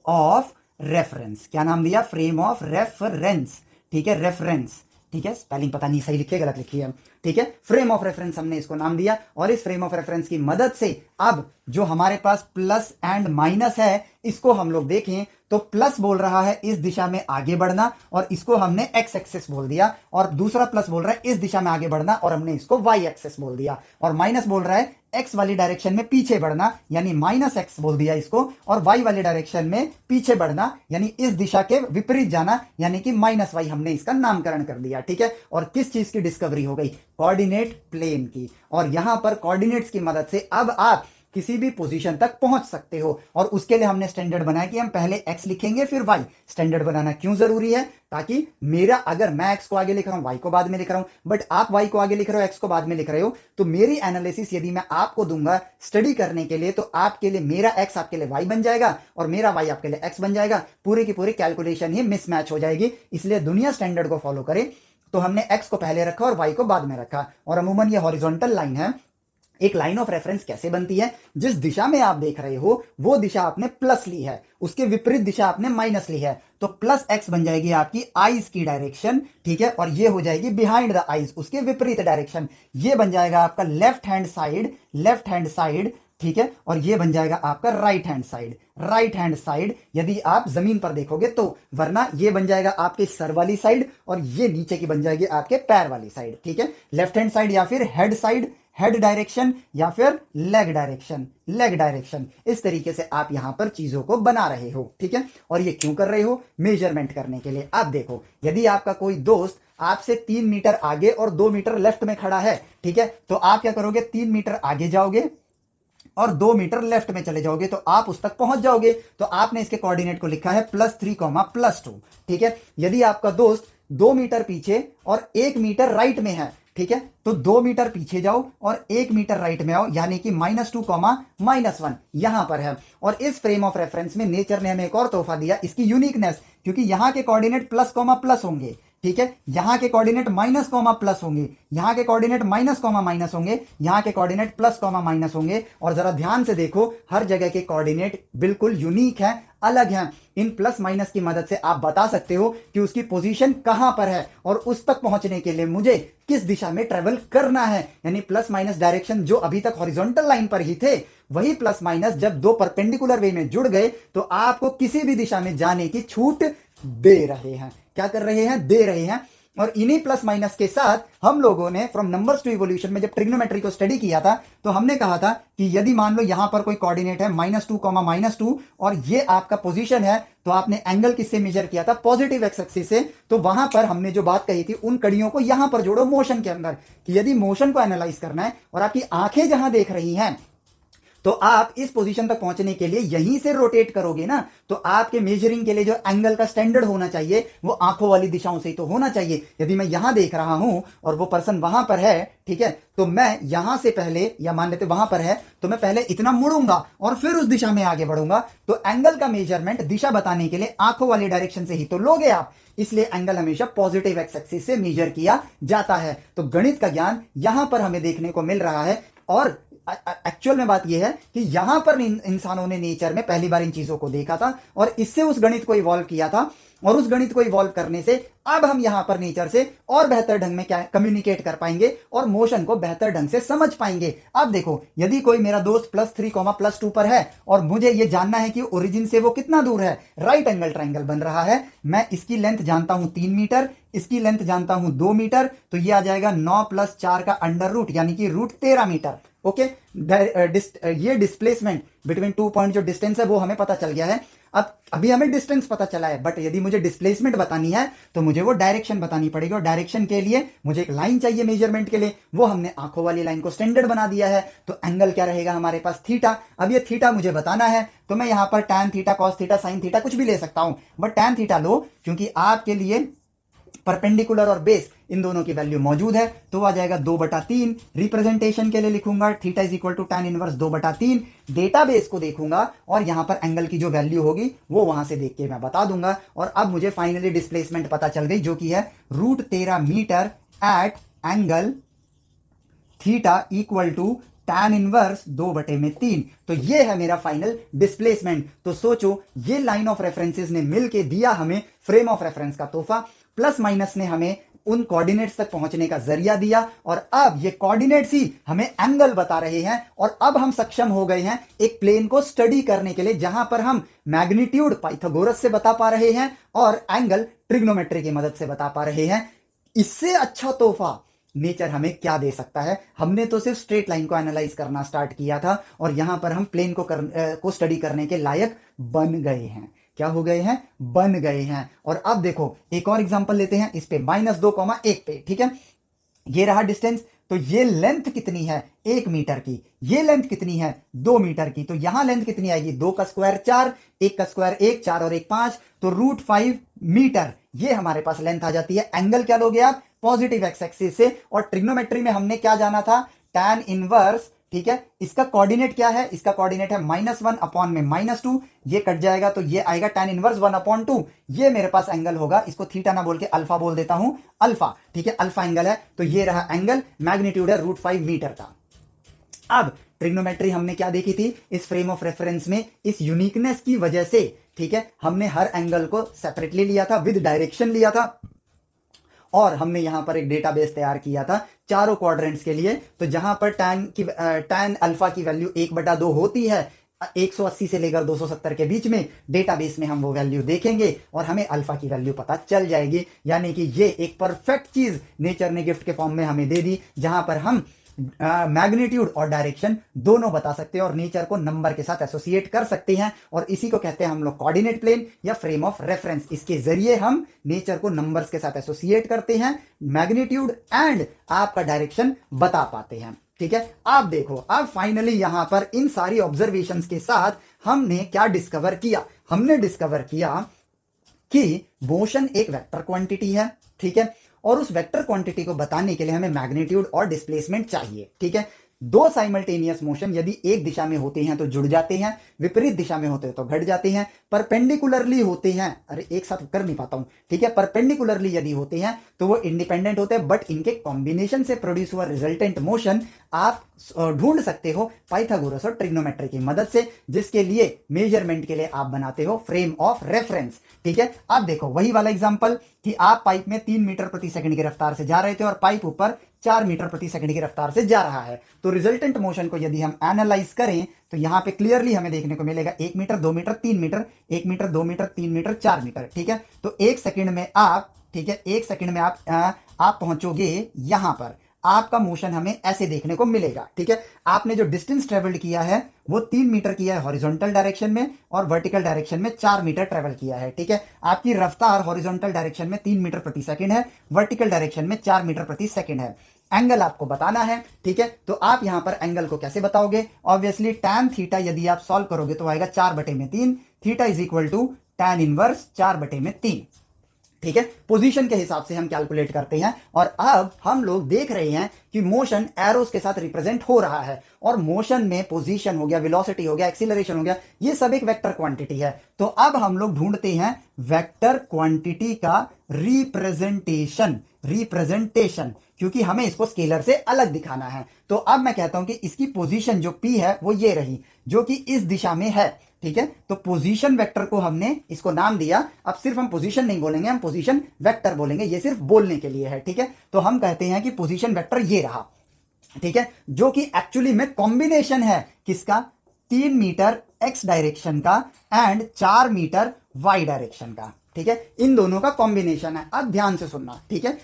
ऑफ रेफरेंस। क्या नाम दिया? Frame of reference. ठीक है, रेफरेंस। ठीक है, स्पेलिंग पता नहीं सही लिखी है गलत लिखी है। ठीक है, फ्रेम ऑफ रेफरेंस हमने इसको नाम दिया। और इस फ्रेम ऑफ रेफरेंस की मदद से अब जो हमारे पास प्लस एंड माइनस है, इसको हम लोग देखें तो प्लस बोल रहा है इस दिशा में आगे बढ़ना, और इसको हमने एक्स एक्सिस बोल दिया। और दूसरा प्लस बोल रहा है इस दिशा में आगे बढ़ना, और हमने इसको वाई एक्सिस बोल दिया। और माइनस बोल रहा है एक्स वाली डायरेक्शन में पीछे बढ़ना, यानी माइनस एक्स बोल दिया इसको। और वाई वाली डायरेक्शन में पीछे बढ़ना, यानी इस दिशा के विपरीत जाना, यानी कि माइनस वाई, हमने इसका नामकरण कर दिया। ठीक है, और किस चीज की डिस्कवरी हो गई? कोऑर्डिनेट प्लेन की। और यहां पर कोऑर्डिनेट्स की मदद से अब आप किसी भी पोजीशन तक पहुंच सकते हो। और उसके लिए हमने स्टैंडर्ड बनाया कि हम पहले x लिखेंगे फिर y। स्टैंडर्ड बनाना क्यों जरूरी है? ताकि मेरा, अगर मैं x को आगे लिख रहा हूं, y को बाद में लिख रहा हूं, बट आप y को आगे लिख रहे हो, x को बाद में लिख रहे हो, तो मेरी एनालिसिस यदि मैं आपको दूंगा स्टडी करने के लिए, तो आपके लिए मेरा x आपके लिए y बन जाएगा और मेरा y आपके लिए x बन जाएगा। पूरी की पूरी कैलकुलेशन ही मिसमैच हो जाएगी। इसलिए दुनिया स्टैंडर्ड को फॉलो करे, तो हमने x को पहले रखा और y को बाद में रखा। और अमूमन ये हॉरिजॉन्टल लाइन है। एक लाइन ऑफ रेफरेंस कैसे बनती है? जिस दिशा में आप देख रहे हो वो दिशा आपने प्लस ली है, उसके विपरीत दिशा आपने माइनस ली है, तो प्लस एक्स बन जाएगी आपकी आईज की डायरेक्शन। ठीक है, और ये हो जाएगी बिहाइंड द आईज, उसके विपरीत डायरेक्शन। ये बन जाएगा आपका left hand side, left hand side. ठीक है, और ये बन जाएगा आपका right hand side, right hand side यदि आप जमीन पर देखोगे तो। वरना ये बन जाएगा आपके सर वाली साइड, और ये नीचे की बन जाएगी आपके पैर वाली साइड। ठीक है, लेफ्ट हैंड साइड या फिर हेड साइड, हेड डायरेक्शन, या फिर लेग डायरेक्शन, लेग डायरेक्शन। इस तरीके से आप यहां पर चीजों को बना रहे हो। ठीक है, और ये क्यों कर रहे हो? मेजरमेंट करने के लिए। आप देखो, यदि आपका कोई दोस्त आपसे 3 मीटर आगे और 2 मीटर लेफ्ट में खड़ा है, ठीक है, तो आप क्या करोगे? 3 मीटर आगे जाओगे और 2 मीटर लेफ्ट में चले जाओगे, तो आप उस तक पहुंच जाओगे। तो आपने इसके कोऑर्डिनेट को लिखा है +3, +2। ठीक है, यदि आपका दोस्त 2 मीटर पीछे और 1 मीटर राइट में है, ठीक है, तो 2 मीटर पीछे जाओ और 1 मीटर राइट में आओ, यानी कि -2, -1 यहां पर है। और इस फ्रेम ऑफ रेफरेंस में नेचर ने हमें एक और तोहफा दिया, इसकी यूनिकनेस, क्योंकि यहां के कोऑर्डिनेट +, होंगे। ठीक है, यहां के कोऑर्डिनेट -, होंगे, यहां के कोऑर्डिनेट -, होंगे, यहां के कोऑर्डिनेट +, होंगे। और जरा ध्यान से देखो, हर जगह के कोऑर्डिनेट बिल्कुल यूनिक है, अलग हैं। इन प्लस माइनस की मदद से आप बता सकते हो कि उसकी पोजीशन कहां पर है और उस तक पहुंचने के लिए मुझे किस दिशा में ट्रेवल करना है। यानी प्लस माइनस डायरेक्शन जो अभी तक हॉरिजॉन्टल लाइन पर ही थे, वही प्लस माइनस जब दो परपेंडिकुलर वे में जुड़ गए, तो आपको किसी भी दिशा में जाने की छूट दे रहे हैं। क्या कर रहे हैं? दे रहे हैं। और इन्हीं प्लस माइनस के साथ हम लोगों ने फ्रॉम नंबर्स टू इवोल्यूशन में जब ट्रिग्नोमेट्री को स्टडी किया था, तो हमने कहा था कि यदि मान लो यहां पर कोई कोऑर्डिनेट है -2, -2 और ये आपका पोजीशन है, तो आपने एंगल किससे मेजर किया था? पॉजिटिव एक्स एक्सिस से। तो वहां पर हमने जो बात कही थी, उन कड़ियों को यहां पर जोड़ो मोशन के अंदर, कि यदि मोशन को एनालाइज करना है और आपकी आंखें जहां देख रही हैं, तो आप इस पोजीशन तक पहुंचने के लिए यहीं से रोटेट करोगे ना। तो आपके मेजरिंग के लिए जो एंगल का स्टैंडर्ड होना चाहिए, वो आंखों वाली दिशाओं से ही तो होना चाहिए। यदि मैं यहां देख रहा हूं और वो पर्सन वहां पर है, ठीक है, तो मैं यहां से पहले, या मान लेते वहां पर है, तो मैं पहले इतना मुड़ूंगा और फिर उस दिशा में आगे बढ़ूंगा। तो एंगल का मेजरमेंट दिशा बताने के लिए आंखों वाली डायरेक्शन से ही तो लोगे आप। इसलिए एंगल हमेशा पॉजिटिव एक्स एक्सिस से मेजर किया जाता है। तो गणित का ज्ञान यहां पर हमें देखने को मिल रहा है। और एक्चुअल में बात यह है कि यहां पर इंसानों ने नेचर में पहली बार इन चीजों को देखा था और इससे उस गणित को इवॉल्व किया था। और उस गणित को इवॉल्व करने से अब हम यहां पर नेचर से और बेहतर ढंग में क्या कम्युनिकेट कर पाएंगे और मोशन को बेहतर ढंग से समझ पाएंगे। अब देखो, यदि कोई मेरा दोस्त +3, +2 पर है और मुझे यह जानना है कि ओरिजिन से वो कितना दूर है, राइट एंगल ट्रायंगल बन रहा है, मैं इसकी लेंथ जानता हूं 3 मीटर, इसकी लेंथ जानता हूं 2 मीटर, तो यह आ जाएगा 9 + 4 का √, यानी कि √13 मीटर। ओके, ये डिस्प्लेसमेंट बिटवीन 2 पॉइंट जो डिस्टेंस है वो हमें पता चल गया है। अब अभी हमें डिस्टेंस पता चला है, बट यदि मुझे डिस्प्लेसमेंट बतानी है तो मुझे वो डायरेक्शन बतानी पड़ेगी। और डायरेक्शन के लिए मुझे एक लाइन चाहिए मेजरमेंट के लिए, वो हमने आंखों वाली लाइन को स्टैंडर्ड बना दिया है। तो एंगल क्या रहेगा हमारे पास? थीटा। अब ये थीटा मुझे बताना है, तो मैं यहां पर tan theta, cos theta, sin theta कुछ भी ले सकता हूं, बट tan थीटा लो, क्योंकि आपके लिए परपेंडिकुलर और बेस इन दोनों की वैल्यू मौजूद है, तो आ जाएगा 2/3। रिप्रेजेंटेशन के लिए लिखूंगा theta is equal to tan inverse 2/3। Database को देखूंगा और यहां पर एंगल की जो वैल्यू होगी वो वहां से देख के मैं बता दूंगा। और अब मुझे फाइनली डिस्प्लेसमेंट पता चल गई, जो कि है √13 metre at angle theta equal to tan inverse 2/3। तो ये है मेरा फाइनल डिस्प्लेसमेंट। तो सोचो, ये लाइन ऑफ रेफरेंसेस ने मिलके दिया हमें फ्रेम ऑफ रेफरेंस का तोहफा, प्लस माइनस ने हमें उन कोऑर्डिनेट्स तक पहुंचने का जरिया दिया, और अब ये कोऑर्डिनेट्स ही हमें एंगल बता रहे हैं। और अब हम सक्षम हो गए हैं एक प्लेन को स्टडी करने के लिए, जहां पर हम मैग्नीट्यूड पाइथागोरस से बता पा रहे हैं और एंगल ट्रिग्नोमेट्री की मदद से बता पा रहे हैं। इससे अच्छा तोहफा नेचर हमें क्या दे सकता है। हमने तो सिर्फ स्ट्रेट लाइन को एनालाइज करना स्टार्ट किया था, और यहां पर हम प्लेन को स्टडी करने के लायक बन गए हैं। क्या हो गए हैं? बन गए हैं। और अब देखो एक और एग्जांपल लेते हैं इस पे -2,1 पे। ठीक है, ये रहा डिस्टेंस। तो ये लेंथ कितनी है? 1 मीटर की। ये लेंथ कितनी है? 2 मीटर की। तो यहां लेंथ कितनी आएगी? 2 का स्क्वायर 4, 1 का स्क्वायर 1, 4 और 1 5, तो √5 मीटर ये हमारे पास लेंथ आ जाती है। एंगल क्या लोगे आप? पॉजिटिव एक्स एक्सिस से। और ट्रिग्नोमेट्री में हमने क्या जाना था? tan inverse. ठीक है, इसका कोऑर्डिनेट क्या है? इसका कोऑर्डिनेट है -1 अपॉन में -2। ये कट जाएगा तो ये आएगा tan इनवर्स 1/2। ये मेरे पास एंगल होगा, इसको थीटा ना बोल के अल्फा बोल देता हूं, अल्फा। ठीक है, अल्फा एंगल है। तो ये रहा एंगल, मैग्नीट्यूड है √5 मीटर का। अब ट्रिग्नोमेट्री हमने क्या देखी थी इस फ्रेम ऑफ रेफरेंस में? इस यूनिकनेस की वजह से, ठीक है, हमने हर एंगल को सेपरेटली लिया था, विद डायरेक्शन लिया था, और हमने यहां पर एक डेटाबेस तैयार किया था चारों क्वाड्रेंट्स के लिए। तो जहां पर tan अल्फा की वैल्यू 1/2 होती है 180 से लेकर 270 के बीच में, डेटाबेस में हम वो वैल्यू देखेंगे और हमें अल्फा की वैल्यू पता चल जाएगी। यानी कि ये एक परफेक्ट चीज नेचर ने गिफ्ट के फॉर्म में हमें दे दी, जहां पर हम मैग्नीट्यूड और डायरेक्शन दोनों बता सकते हैं और नेचर को नंबर के साथ एसोसिएट कर सकते हैं। और इसी को कहते हैं हम लोग कोऑर्डिनेट प्लेन या फ्रेम ऑफ रेफरेंस। इसके जरिए हम नेचर को नंबर्स के साथ एसोसिएट करते हैं, मैग्नीट्यूड एंड आपका डायरेक्शन बता पाते हैं। ठीक है, आप देखो, अब फाइनली यहां पर इन सारी ऑब्जर्वेशंस के साथ हमने क्या डिस्कवर किया? हमने डिस्कवर किया कि मोशन एक वेक्टर क्वांटिटी है। ठीक है, और उस वेक्टर क्वांटिटी को बताने के लिए हमें मैग्नीट्यूड और डिस्प्लेसमेंट चाहिए। ठीक है, दो साइमल्टेनियस मोशन यदि एक दिशा में होते हैं तो जुड़ जाते हैं, विपरीत दिशा में होते हैं तो घट जाते हैं, परपेंडिकुलरली होते हैं, अरे एक साथ कर नहीं पाता हूं, ठीक है, परपेंडिकुलरली यदि होते हैं तो वो इंडिपेंडेंट होते हैं, बट इनके कॉम्बिनेशन से प्रोड्यूस हुआ रिजल्टेंट मोशन आप ढूंढ सकते हो पाइथागोरस और ट्रिग्नोमेट्री की मदद से, जिसके लिए मेजरमेंट के लिए आप बनाते हो फ्रेम ऑफ रेफरेंस। ठीक है, अब देखो वही वाला एग्जांपल कि आप पाइप में 3 मीटर प्रति सेकंड की रफ्तार से जा रहे थे और पाइप ऊपर 4 मीटर प्रति सेकंड की रफ्तार से जा रहा है। तो रिजल्टेंट मोशन को यदि हम एनालाइज करें तो यहां पे क्लियरली हमें देखने को मिलेगा 1 metre, 2 metre, 3 metre, 1 metre, 2 metre, 3 metre, 4 metre. ठीक है, तो 1 सेकंड में आप, ठीक है, 1 सेकंड में आप पहुंचोगे यहां पर, आपका मोशन हमें ऐसे देखने को मिलेगा। ठीक है, आपने जो डिस्टेंस ट्रेवल्ड किया है वो 3 मीटर किया है हॉरिजॉन्टल डायरेक्शन में और वर्टिकल डायरेक्शन में 4 मीटर ट्रेवल किया है। ठीक है, आपकी रफ्तार हॉरिजॉन्टल डायरेक्शन में 3 मीटर प्रति सेकंड है, वर्टिकल डायरेक्शन में 4 मीटर प्रति सेकंड है। एंगल आपको बताना है। ठीक है, तो आप यहां पर एंगल को कैसे बताओगे? ऑब्वियसली tan थीटा यदि आप सॉल्व करोगे तो आएगा 4/3, theta is equal to tan inverse 4/3। ठीक है, पोजीशन के हिसाब से हम कैलकुलेट करते हैं। और अब हम लोग देख रहे हैं कि मोशन एरोस के साथ रिप्रेजेंट हो रहा है, और मोशन में पोजीशन हो गया, वेलोसिटी हो गया, एक्सीलरेशन हो गया, ये सब एक वेक्टर क्वांटिटी है। तो अब हम लोग ढूंढते हैं वेक्टर क्वांटिटी का रिप्रेजेंटेशन, क्योंकि हमें इसको स्केलर से अलग दिखाना है। तो अब मैं कहता हूं कि इसकी पोजीशन जो P है वो ये रही, जो कि इस दिशा में है। ठीक है, तो पोजीशन वेक्टर को हमने इसको नाम दिया। अब सिर्फ हम पोजीशन नहीं बोलेंगे, हम पोजीशन वेक्टर बोलेंगे, ये सिर्फ बोलने के लिए है। ठीक है, तो हम कहते हैं कि पोजीशन वेक्टर ये रहा। ठीक है, जो कि एक्चुअली में कॉम्बिनेशन है किसका? 3 मीटर एक्स डायरेक्शन का एंड 4 मीटर वाई डायरेक्शन का। ठीक है, इन दोनों का कॉम्बिनेशन है। अब ध्यान से सुनना। ठीक है,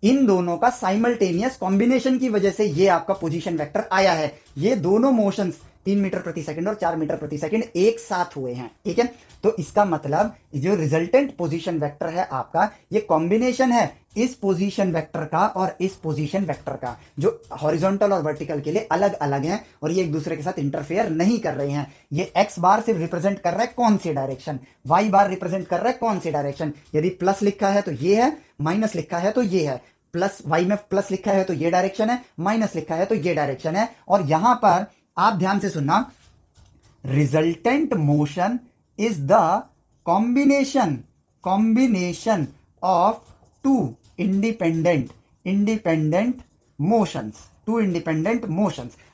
इन दोनों का साइमल्टेनियस कॉम्बिनेशन की वजह से ये आपका पोजीशन वेक्टर आया है। ये दोनों मोशंस 3 मीटर प्रति सेकंड और 4 मीटर प्रति सेकंड एक साथ हुए हैं, ठीक है। तो इसका मतलब जो रिजल्टेंट पोजीशन वेक्टर है आपका, ये कॉम्बिनेशन है इस पोजीशन वेक्टर का और इस पोजीशन वेक्टर का, जो हॉरिजॉन्टल और वर्टिकल के लिए अलग अलग हैं और ये एक दूसरे के साथ इंटरफेयर नहीं कर रहे हैं। ये एक्स बार सिर्फ रिप्रेजेंट कर रहा है कौन सी डायरेक्शन, वाई बार रिप्रेजेंट कर रहा है कौन सी डायरेक्शन। यदि प्लस लिखा है तो ये है, माइनस लिखा है तो ये है। प्लस वाई में प्लस लिखा है तो ये डायरेक्शन है, माइनस लिखा है तो ये डायरेक्शन है। और यहां पर आप ध्यान से सुनना, resultant motion is the combination of two independent motions.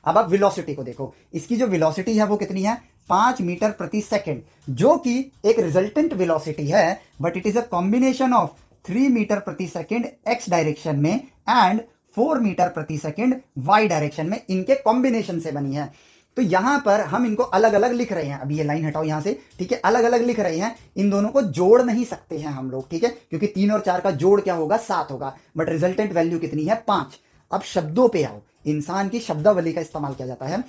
अब आप वेलोसिटी को देखो, इसकी जो वेलोसिटी है वो कितनी है, 5 मीटर प्रति सेकंड, जो कि एक रिजल्टेंट वेलोसिटी है, but it is a combination of 3 metre प्रति सेकंड एक्स डायरेक्शन में एंड 4 मीटर प्रति सेकंड वाई डायरेक्शन में, इनके कॉम्बिनेशन से बनी है। तो यहां पर हम इनको अलग अलग लिख रहे हैं, अभी ये लाइन हटाओ यहां से, ठीक है, अलग अलग लिख रहे हैं। इन दोनों को जोड़ नहीं सकते हैं हम लोग, ठीक है, क्योंकि 3 और 4 का जोड़ क्या होगा, 7 होगा, बट रिजल्टेंट वैल्यू कितनी है, 5। अब शब्दों पे आओ, इंसान की शब्दावली का इस्तेमाल किया जाता है।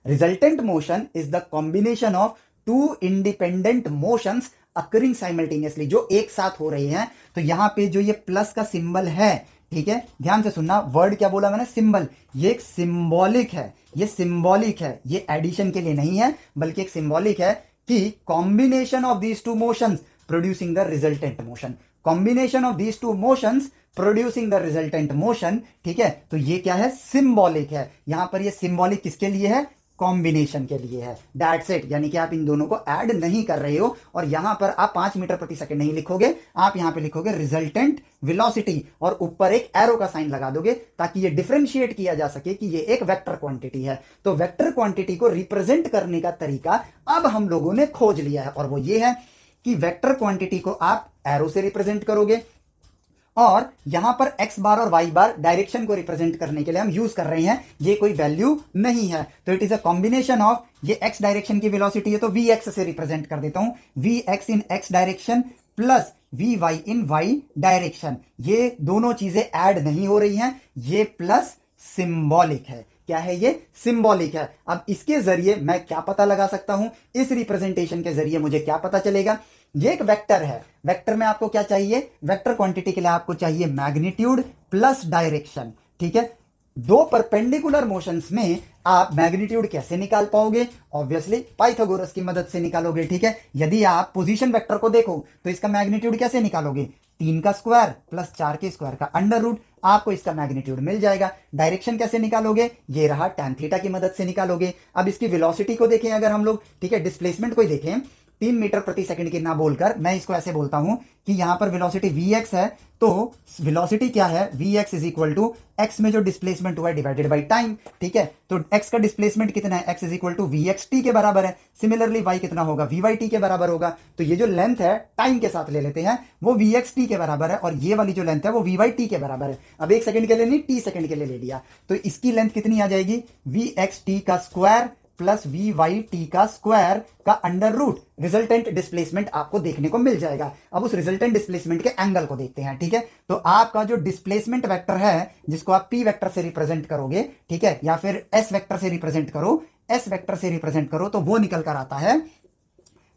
Resultant motion is the combination of two independent motions occurring simultaneously, जो एक साथ हो रही हैं। तो यहां पे जो ये प्लस का सिंबल है, ठीक है, ध्यान से सुनना, वर्ड क्या बोला मैंने, सिंबल, ये एक सिंबॉलिक है, ये सिंबॉलिक है, ये एडिशन के लिए नहीं है, बल्कि एक सिंबॉलिक है कि combination of these two motions producing the resultant motion, combination of these two motions producing the resultant motion, ठीक है। तो ये क्या है, सिंबॉलिक है। यहां पर ये सिंबॉलिक किसके लिए है, कॉम्बिनेशन के लिए है, दैट्स इट। यानी कि आप इन दोनों को ऐड नहीं कर रहे हो, और यहां पर आप 5 मीटर प्रति सेकंड नहीं लिखोगे, आप यहां पे लिखोगे रिजल्टेंट वेलोसिटी और ऊपर एक एरो का साइन लगा दोगे, ताकि ये डिफरेंशिएट किया जा सके कि ये एक वेक्टर क्वांटिटी है। तो वेक्टर क्वांटिटी को रिप्रेजेंट करने का तरीका अब हम लोगों ने खोज लिया है, और वो ये है कि वेक्टर क्वांटिटी को आप एरो से रिप्रेजेंट करोगे, और यहां पर x बार और y बार डायरेक्शन को रिप्रेजेंट करने के लिए हम यूज कर रहे हैं, ये कोई वैल्यू नहीं है। तो it is a combination of, ये x डायरेक्शन की वेलोसिटी है तो vx से रिप्रेजेंट कर देता हूं, vx इन x डायरेक्शन प्लस vy इन y डायरेक्शन। ये दोनों चीजें ऐड नहीं हो रही हैं, ये प्लस सिंबॉलिक है। क्या है ये, सिंबॉलिक है। अब इसके जरिए मैं क्या पता लगा सकता हूं, इस रिप्रेजेंटेशन के जरिए मुझे क्या पता चलेगा, ये एक वेक्टर है, वेक्टर में आपको क्या चाहिए, वेक्टर क्वांटिटी के लिए आपको चाहिए मैग्नीट्यूड प्लस डायरेक्शन, ठीक है। दो परपेंडिकुलर मोशंस में आप मैग्नीट्यूड कैसे निकाल पाओगे, ऑब्वियसली पाइथागोरस की मदद से निकालोगे, ठीक है। यदि आप पोजीशन वेक्टर को देखो तो इसका मैग्नीट्यूड कैसे निकालोगे, 3 का स्क्वायर प्लस 4 के स्क्वायर का अंडर रूट, आपको इसका मैग्नीट्यूड मिल जाएगा। डायरेक्शन कैसे निकालोगे, ये रहा tan थीटा की मदद से निकालोगे। अब इसकी वेलोसिटी को देखें अगर हम लोग, ठीक है, डिस्प्लेसमेंट को ही देखें, 3 मीटर प्रति सेकंड की ना बोलकर मैं इसको ऐसे बोलता हूं कि यहां पर वेलोसिटी vx है, तो वेलोसिटी क्या है, vx is equal to x में जो डिस्प्लेसमेंट हुआ है डिवाइडेड बाई टाइम, ठीक है। तो x का डिस्प्लेसमेंट कितना है, x is equal to vxt के बराबर है। सिमिलरली y कितना होगा, vyt के बराबर होगा। तो ये जो लेंथ है टाइम के साथ ले लेते हैं, वो vxt के बराबर है, और ये वाली जो लेंथ है वो vyt के बराबर है। अब 1 सेकंड के लिए नहीं, t सेकंड के लिए ले लिया, तो इसकी लेंथ कितनी आ जाएगी, vxt का स्क्वायर प्लस vyt का स्क्वायर का अंडर रूट। रिजल्टेंट डिस्प्लेसमेंट आपको देखने को मिल जाएगा। अब उस रिजल्टेंट डिस्प्लेसमेंट के एंगल को देखते हैं, ठीक है। तो आपका जो डिस्प्लेसमेंट वेक्टर है, जिसको आप p वेक्टर से रिप्रेजेंट करोगे, ठीक है, या फिर s वेक्टर से रिप्रेजेंट करो, s वेक्टर से रिप्रेजेंट करो, तो वो निकल कर आता है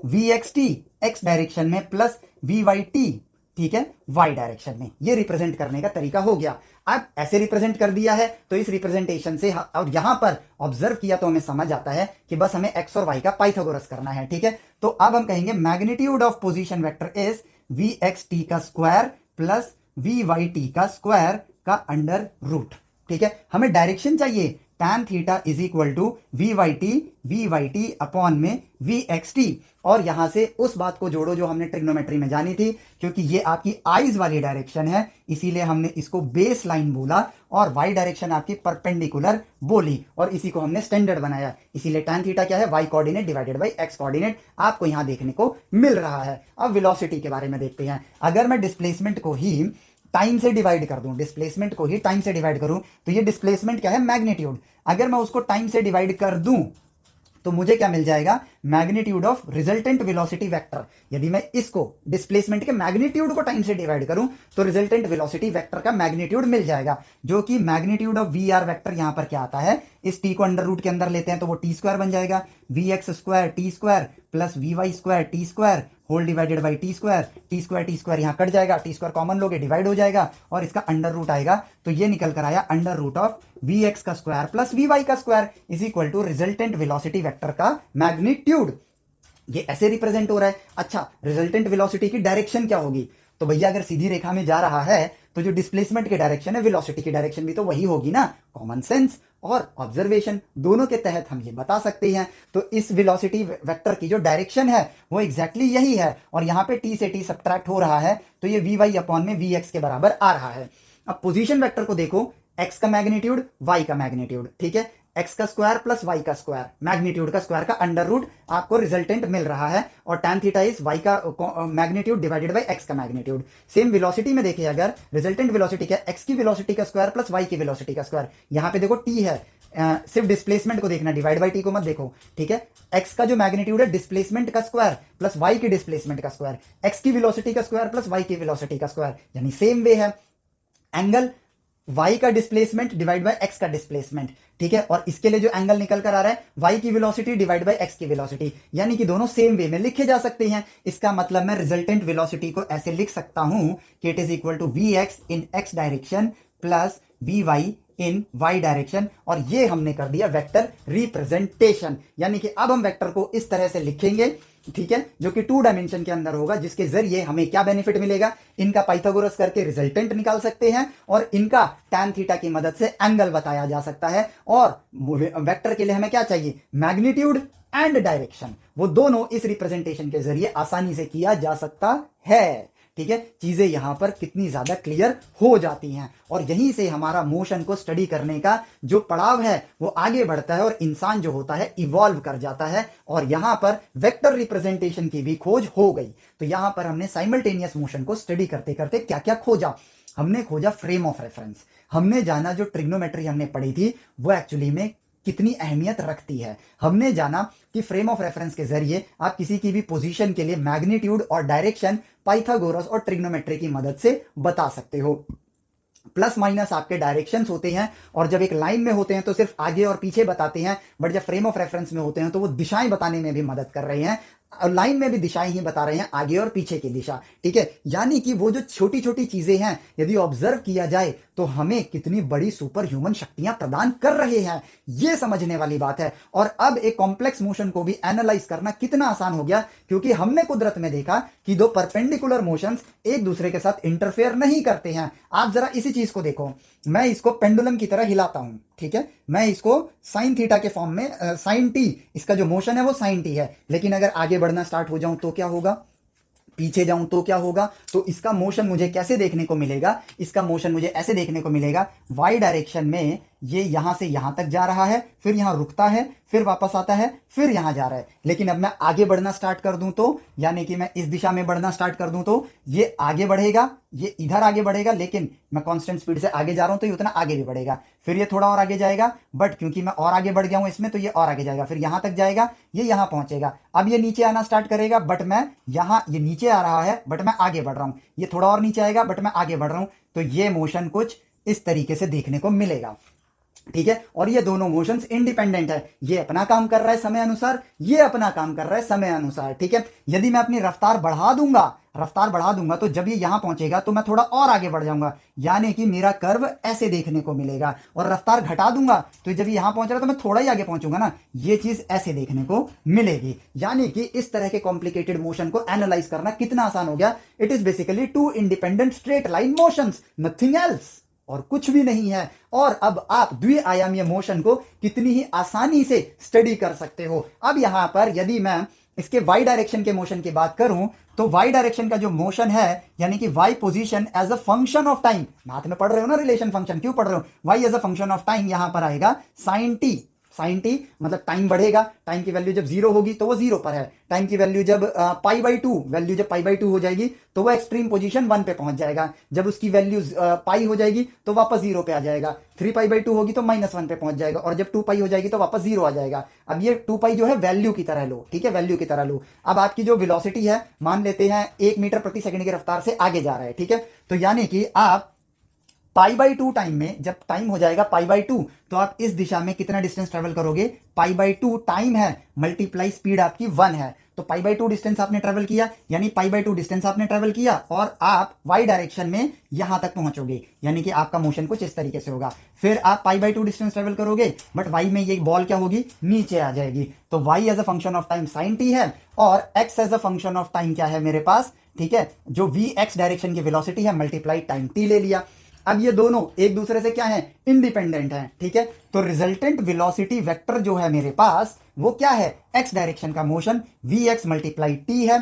vxt x डायरेक्शन में प्लस vyt, ठीक है, y डायरेक्शन में। ये रिप्रेजेंट करने का तरीका हो गया। अब ऐसे रिप्रेजेंट कर दिया है, तो इस रिप्रेजेंटेशन से और यहां पर ऑब्जर्व किया तो हमें समझ आता है कि बस हमें x और y का पाइथागोरस करना है, ठीक है। तो अब हम कहेंगे magnitude of position vector is vxt का स्क्वायर प्लस vyt का स्क्वायर का अंडर रूट, ठीक है। हमें डायरेक्शन चाहिए, tan theta is equal to vyt upon में vxt, और यहां से उस बात को जोड़ो जो हमने ट्रिग्नोमेट्री में जानी थी, क्योंकि ये आपकी आईज वाली डायरेक्शन है, इसीलिए हमने इसको बेस लाइन बोला, और y डायरेक्शन आपकी परपेंडिकुलर बोली, और इसी को हमने स्टैंडर्ड बनाया। इसीलिए tan थीटा क्या है, y coordinate divided by x coordinate आपको यहां देखने को मिल रहा है। अब वेलोसिटी के बारे में देखते हैं। अगर मैं डिस्प्लेसमेंट को ही टाइम से डिवाइड कर दूं, डिस्प्लेसमेंट को ही टाइम से डिवाइड करूं, तो ये डिस्प्लेसमेंट क्या है, मैग्नीट्यूड। अगर मैं उसको टाइम से डिवाइड कर दूं तो मुझे क्या मिल जाएगा, magnitude of resultant velocity vector. यदि मैं इसको डिस्प्लेसमेंट के मैग्नीट्यूड को टाइम से डिवाइड करूं तो रिजल्टेंट वेलोसिटी वेक्टर का मैग्नीट्यूड मिल जाएगा, जो कि magnitude of V R vector यहां पर क्या आता है, इस टी को अंडर रूट के अंदर लेते हैं तो वो टी स्क्वायर बन जाएगा, V X square T square plus we Y square T square whole divided by T square यहां कट जाएगा, टी स्क्वायर कॉमन लोगे डिवाइड हो जाएगा और इसका अंडर रूट आएगा, तो ये निकल कर आया under root of V X का स्क्वायर प्लस वी वाई का square is equal to resultant velocity vector का मैग्नीट्यूड। ये ऐसे रिप्रेजेंट हो रहा है। अच्छा, रिजल्टेंट वेलोसिटी की डायरेक्शन क्या होगी, तो भैया अगर सीधी रेखा में जा रहा है तो जो डिस्प्लेसमेंट की डायरेक्शन है वेलोसिटी की डायरेक्शन भी तो वही होगी ना। कॉमन सेंस और ऑब्जर्वेशन दोनों के तहत हम ये बता सकते हैं। तो इस वेलोसिटी वेक्टर की जो डायरेक्शन है वो एग्जैक्टली यही है, और यहां पे टी से टी सब्ट्रैक्ट हो रहा है तो ये वी वाई अपॉन में वी एक्स के बराबर आ रहा है। अब पोजीशन वेक्टर को देखो, एक्स का मैग्नीट्यूड वाई का मैग्नीट्यूड, ठीक है, एक्स का स्क्वायर प्लस वाई का स्क्वायर, मैग्नीट्यूड का स्क्वायर का अंडर रूट आपको रिजल्टेंट मिल रहा है, और tan थीटा इज वाई का मैग्नीट्यूड डिवाइडेड बाय एक्स का मैग्नीट्यूड। सेम वेलोसिटी में देखिए, अगर रिजल्टेंट वेलोसिटी क्या, एक्स की वेलोसिटी का स्क्वायर प्लस वाई की वेलोसिटी का स्क्वायर, यहां पे देखो टी है, सिर्फ डिस्प्लेसमेंट को देखना, डिवाइड बाई टी को मत देखो, ठीक है। एक्स का जो मैग्नीट्यूड है डिस्प्लेसमेंट का स्क्वायर प्लस वाई की डिस्प्लेसमेंट का स्क्वायर, एक्स की वेलोसिटी का स्क्वायर प्लस वाई की वेलोसिटी का स्क्वायर, यानी सेम वे है। एंगल y का डिस्प्लेसमेंट डिवाइड बाय x का डिस्प्लेसमेंट, ठीक है, और इसके लिए जो एंगल निकल कर आ रहा है y की वेलोसिटी डिवाइड बाय x की वेलोसिटी, यानी कि दोनों सेम वे में लिखे जा सकते हैं। इसका मतलब मैं रिजल्टेंट वेलोसिटी को ऐसे लिख सकता हूं कि it is equal to V X in x direction plus we Y in y direction, और ये हमने कर दिया वेक्टर रिप्रेजेंटेशन। यानी कि अब हम वेक्टर को इस तरह से लिखेंगे, ठीक है, जो कि 2 डायमेंशन के अंदर होगा, जिसके जरिए हमें क्या बेनिफिट मिलेगा, इनका पाइथागोरस करके रिजल्टेंट निकाल सकते हैं और इनका tan थीटा की मदद से एंगल बताया जा सकता है। और वेक्टर के लिए हमें क्या चाहिए, मैग्नीट्यूड एंड डायरेक्शन, वो दोनों इस रिप्रेजेंटेशन के जरिए आसानी से किया जा सकता है। ठीक है, चीजें यहां पर कितनी ज्यादा क्लियर हो जाती हैं, और यहीं से हमारा मोशन को स्टडी करने का जो पड़ाव है वो आगे बढ़ता है और इंसान जो होता है इवॉल्व कर जाता है, और यहां पर वेक्टर रिप्रेजेंटेशन की भी खोज हो गई। तो यहां पर हमने साइमल्टेनियस मोशन को स्टडी करते करते क्या क्या खोजा, हमने खोजा फ्रेम ऑफ रेफरेंस, हमने जाना जो ट्रिग्नोमेट्री हमने पढ़ी थी वो एक्चुअली में कितनी अहमियत रखती है, हमने जाना कि फ्रेम ऑफ रेफरेंस के जरिए आप किसी की भी पोजीशन के लिए मैग्नीट्यूड और डायरेक्शन पाइथागोरस और ट्रिग्नोमेट्री की मदद से बता सकते हो। प्लस माइनस आपके डायरेक्शंस होते हैं, और जब एक लाइन में होते हैं तो सिर्फ आगे और पीछे बताते हैं, बट जब फ्रेम ऑफ रेफरेंस में होते हैं तो वो दिशाएं बताने में भी मदद कर रहे हैं, और लाइन में भी दिशाएं ही बता रहे हैं, आगे और पीछे की दिशा। ठीक है, यानी कि वो जो छोटी छोटी चीजें हैं यदि ऑब्जर्व किया जाए तो हमें कितनी बड़ी सुपर ह्यूमन शक्तियां प्रदान कर रहे हैं, ये समझने वाली बात है। और अब एक कॉम्प्लेक्स मोशन को भी एनालाइज करना कितना आसान हो गया, क्योंकि हमने कुदरत में देखा कि दो परपेंडिकुलर मोशंस एक दूसरे के साथ इंटरफेयर नहीं करते हैं। आप जरा इसी चीज को देखो, मैं इसको पेंडुलम की तरह हिलाता हूं, ठीक है, मैं इसको साइन थीटा के फॉर्म में, साइन टी, इसका जो मोशन है वो साइन टी है, लेकिन अगर आगे बढ़ना स्टार्ट हो जाऊं तो क्या होगा, पीछे जाऊं तो क्या होगा, तो इसका मोशन मुझे कैसे देखने को मिलेगा, इसका मोशन मुझे ऐसे देखने को मिलेगा, वाई डायरेक्शन में ये यहां से यहां तक जा रहा है, फिर यहां रुकता है, फिर वापस आता है, फिर यहां जा रहा है। लेकिन अब मैं आगे बढ़ना स्टार्ट कर दूं तो, यानी कि मैं इस दिशा में बढ़ना स्टार्ट कर दूं तो ये आगे बढ़ेगा, ये इधर आगे बढ़ेगा, लेकिन मैं कांस्टेंट स्पीड से आगे जा रहा हूं तो ये उतना आगे भी बढ़ेगा, फिर ये थोड़ा और आगे जाएगा, बट क्योंकि मैं और आगे बढ़ गया हूं इसमें तो ये और आगे जाएगा, फिर यहां तक जाएगा, ये यहां पहुंचेगा, अब ये नीचे आना स्टार्ट करेगा, बट मैं यहां, ये नीचे आ रहा है बट मैं आगे बढ़ रहा हूं, ये थोड़ा और नीचे आएगा बट मैं आगे बढ़ रहा हूं, तो ये मोशन कुछ इस तरीके से देखने को मिलेगा। ठीक है, और ये दोनों मोशंस इंडिपेंडेंट है, ये अपना काम कर रहा है समय अनुसार, ये अपना काम कर रहा है समय अनुसार। ठीक है, यदि मैं अपनी रफ्तार बढ़ा दूंगा तो जब ये यहां पहुंचेगा तो मैं थोड़ा और आगे बढ़ जाऊंगा, यानी कि मेरा कर्व ऐसे देखने को मिलेगा, और रफ्तार घटा दूंगा तो जब ये यहां पहुंचेगा तो मैं थोड़ा ही आगे पहुंचूंगा ना, ये चीज ऐसे देखने को मिलेगी। यानी कि इस तरह के कॉम्प्लिकेटेड मोशन को एनालाइज करना कितना आसान हो गया। It is basically two independent straight line motions, nothing else, और कुछ भी नहीं है। और अब आप द्विआयामीय मोशन को कितनी ही आसानी से स्टडी कर सकते हो। अब यहां पर यदि मैं इसके y डायरेक्शन के मोशन की बात करूं तो y डायरेक्शन का जो मोशन है, यानी कि y position as a function of time, math में पढ़ रहे हो ना रिलेशन फंक्शन, क्यों पढ़ रहे हो, y as a function of time, यहां पर आएगा sin t साइन टी मतलब टाइम बढ़ेगा, टाइम की वैल्यू जब 0 होगी तो वो 0 पर है, टाइम की वैल्यू जब पाई/2 वैल्यू जब पाई/2 हो जाएगी तो वो एक्सट्रीम पोजीशन 1 पे पहुंच जाएगा, जब उसकी वैल्यू पाई हो जाएगी तो वापस 0 पे आ जाएगा, 3 पाई/2 होगी तो -1 पे पहुंच जाएगा, और जब 2 पाई हो जाएगी तो वापस 0 आ जाएगा। अब ये 2 पाई जो है वैल्यू की तरह लो, ठीक है, वैल्यू की तरह लो। अब आपकी जो वेलोसिटी है मान लेते हैं 1 मीटर प्रति सेकंड की रफ्तार से आगे जा रहा है, ठीक है, तो यानी कि आप पाई/2 टाइम में, जब टाइम हो जाएगा पाई/2, तो आप इस दिशा में कितना डिस्टेंस ट्रेवल करोगे, पाई/2 टाइम है मल्टीप्लाई स्पीड आपकी 1 है, तो पाई/2 डिस्टेंस आपने ट्रेवल किया, यानी पाई/2 डिस्टेंस आपने ट्रेवल किया और आप वाई डायरेक्शन में यहां तक पहुंचोगे, यानी कि आपका मोशन कुछ इस तरीके से होगा। फिर आप पाई/2 डिस्टेंस ट्रेवल करोगे, बट वाई में ये बॉल क्या होगी, नीचे आ जाएगी, तो y as a function of time sine t है, और x as a function of time क्या है मेरे पास, ठीक है, जो वी एक्स डायरेक्शन की वेलोसिटी है मल्टीप्लाई टाइम टी ले लिया। अब ये दोनों एक दूसरे से क्या है, इंडिपेंडेंट है, ठीक है, तो रिजल्टेंट वेलोसिटी वेक्टर जो है मेरे पास वो क्या है, एक्स डायरेक्शन का motion v x multiply t है,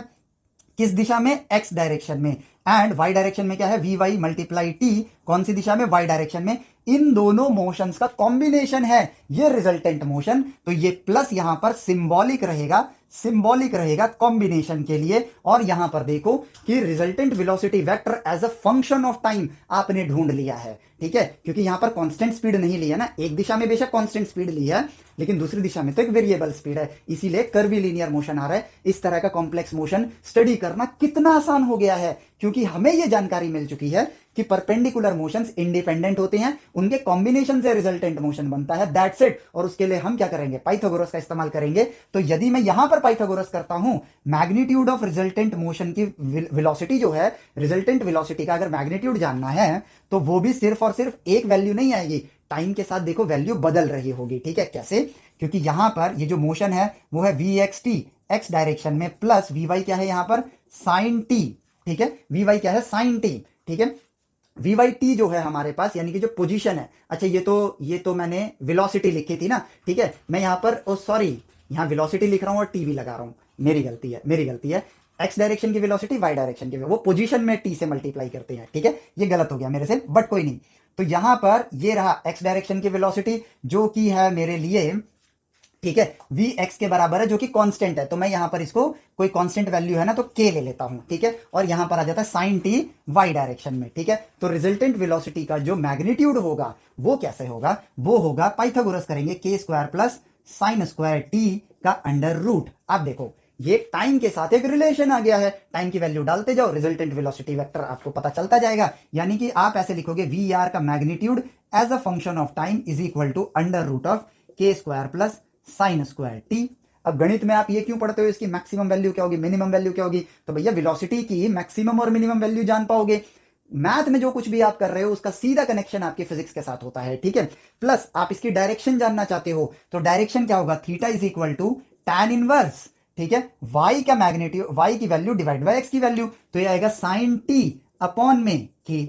किस दिशा में, एक्स डायरेक्शन में, एंड वाई डायरेक्शन में क्या है, वी वाई मल्टीप्लाई टी, कौन सी दिशा में, वाई डायरेक्शन में, इन दोनों मोशंस का कॉम्बिनेशन है ये रिजल्टेंट मोशन, तो ये प्लस यहां पर सिंबॉलिक रहेगा, सिंबॉलिक रहेगा कॉम्बिनेशन के लिए। और यहां पर देखो कि resultant velocity vector as a function of time आपने ढूंढ लिया है, ठीक है, क्योंकि यहां पर कांस्टेंट स्पीड नहीं ली है ना, एक दिशा में बेशक कांस्टेंट स्पीड ली है लेकिन दूसरी दिशा में तो एक वेरिएबल स्पीड है, इसीलिए कर्वी लीनियर मोशन आ रहा है। इस तरह का कॉम्प्लेक्स मोशन स्टडी करना कितना आसान हो गया है, क्योंकि हमें यह जानकारी मिल चुकी है कि परपेंडिकुलर मोशंस इंडिपेंडेंट होते हैं, उनके कॉम्बिनेशन से रिजल्टेंट मोशन बनता है, दैट्स इट। और उसके लिए हम क्या करेंगे, पाइथागोरस का इस्तेमाल करेंगे। तो यदि मैं यहां पर पाइथागोरस करता हूं, मैग्नीट्यूड ऑफ रिजल्टेंट मोशन की वेलोसिटी जो है, रिजल्टेंट वेलोसिटी का अगर मैग्नीट्यूड जानना है तो वो भी सिर्फ और सिर्फ एक वैल्यू नहीं आएगी, टाइम के साथ देखो वैल्यू बदल रही होगी, ठीक है, कैसे, क्योंकि यहां पर ये जो मोशन है वो है v x t x direction में, प्लस वी वाई क्या है यहां पर, साइन टी, ठीक है, वी वाई क्या है, साइन टी, ठीक है, वी वाई टी जो है हमारे पास यानी कि जो पोजीशन है, अच्छा ये तो मैंने वेलोसिटी लिखी थी ना, ठीक है, मैं यहां पर ओ सॉरी यहां वेलोसिटी लिख रहा हूं और टी भी लगा रहा हूं, मेरी गलती है, मेरी गलती है, एक्स डायरेक्शन की वेलोसिटी वाई डायरेक्शन की वो पोजीशन में टी से मल्टीप्लाई करते हैं, ठीक है, ये गलत हो गया मेरे से, बट कोई नहीं। तो यहां पर ये रहा एक्स डायरेक्शन की वेलोसिटी जो कि है मेरे लिए, ठीक है, वी एक्स के बराबर है जो कि कांस्टेंट है, तो मैं यहां पर इसको कोई कांस्टेंट वैल्यू है ना तो के ले लेता हूं, ठीक है, और यहां पर आ जाता है साइन टी वाई डायरेक्शन में, ठीक है। तो रिजल्टेंट वेलोसिटी का जो मैग्नीट्यूड होगा वो कैसे होगा, वो होगा पाइथागोरस करेंगे के square plus sine square t का अंडर रूट। अब देखो ये टाइम के साथ एक रिलेशन आ गया है, टाइम की वैल्यू डालते जाओ, रिजल्टेंट वेलोसिटी वेक्टर आपको पता चलता जाएगा, यानी कि आप ऐसे लिखोगे वी आर का magnitude as a function of time is equal to under root of K square plus sine square T. अब गणित में आप ये क्यों पढ़ते हो, इसकी मैक्सिमम वैल्यू क्या होगी, मिनिमम वैल्यू क्या होगी, तो भैया वेलोसिटी की मैक्सिमम और मिनिमम वैल्यू जान पाओगे। मैथ में जो कुछ भी आप कर रहे हो उसका सीधा कनेक्शन आपके फिजिक्स के साथ होता है, ठीक है, प्लस आप इसकी डायरेक्शन जानना चाहते हो तो डायरेक्शन क्या होगा, theta is equal to tan inverse, ठीक है, वाई का मैग्नीट्यूड, वाई की वैल्यू डिवाइड बाय एक्स की वैल्यू, तो ये आएगा साइन टी अपॉन में की।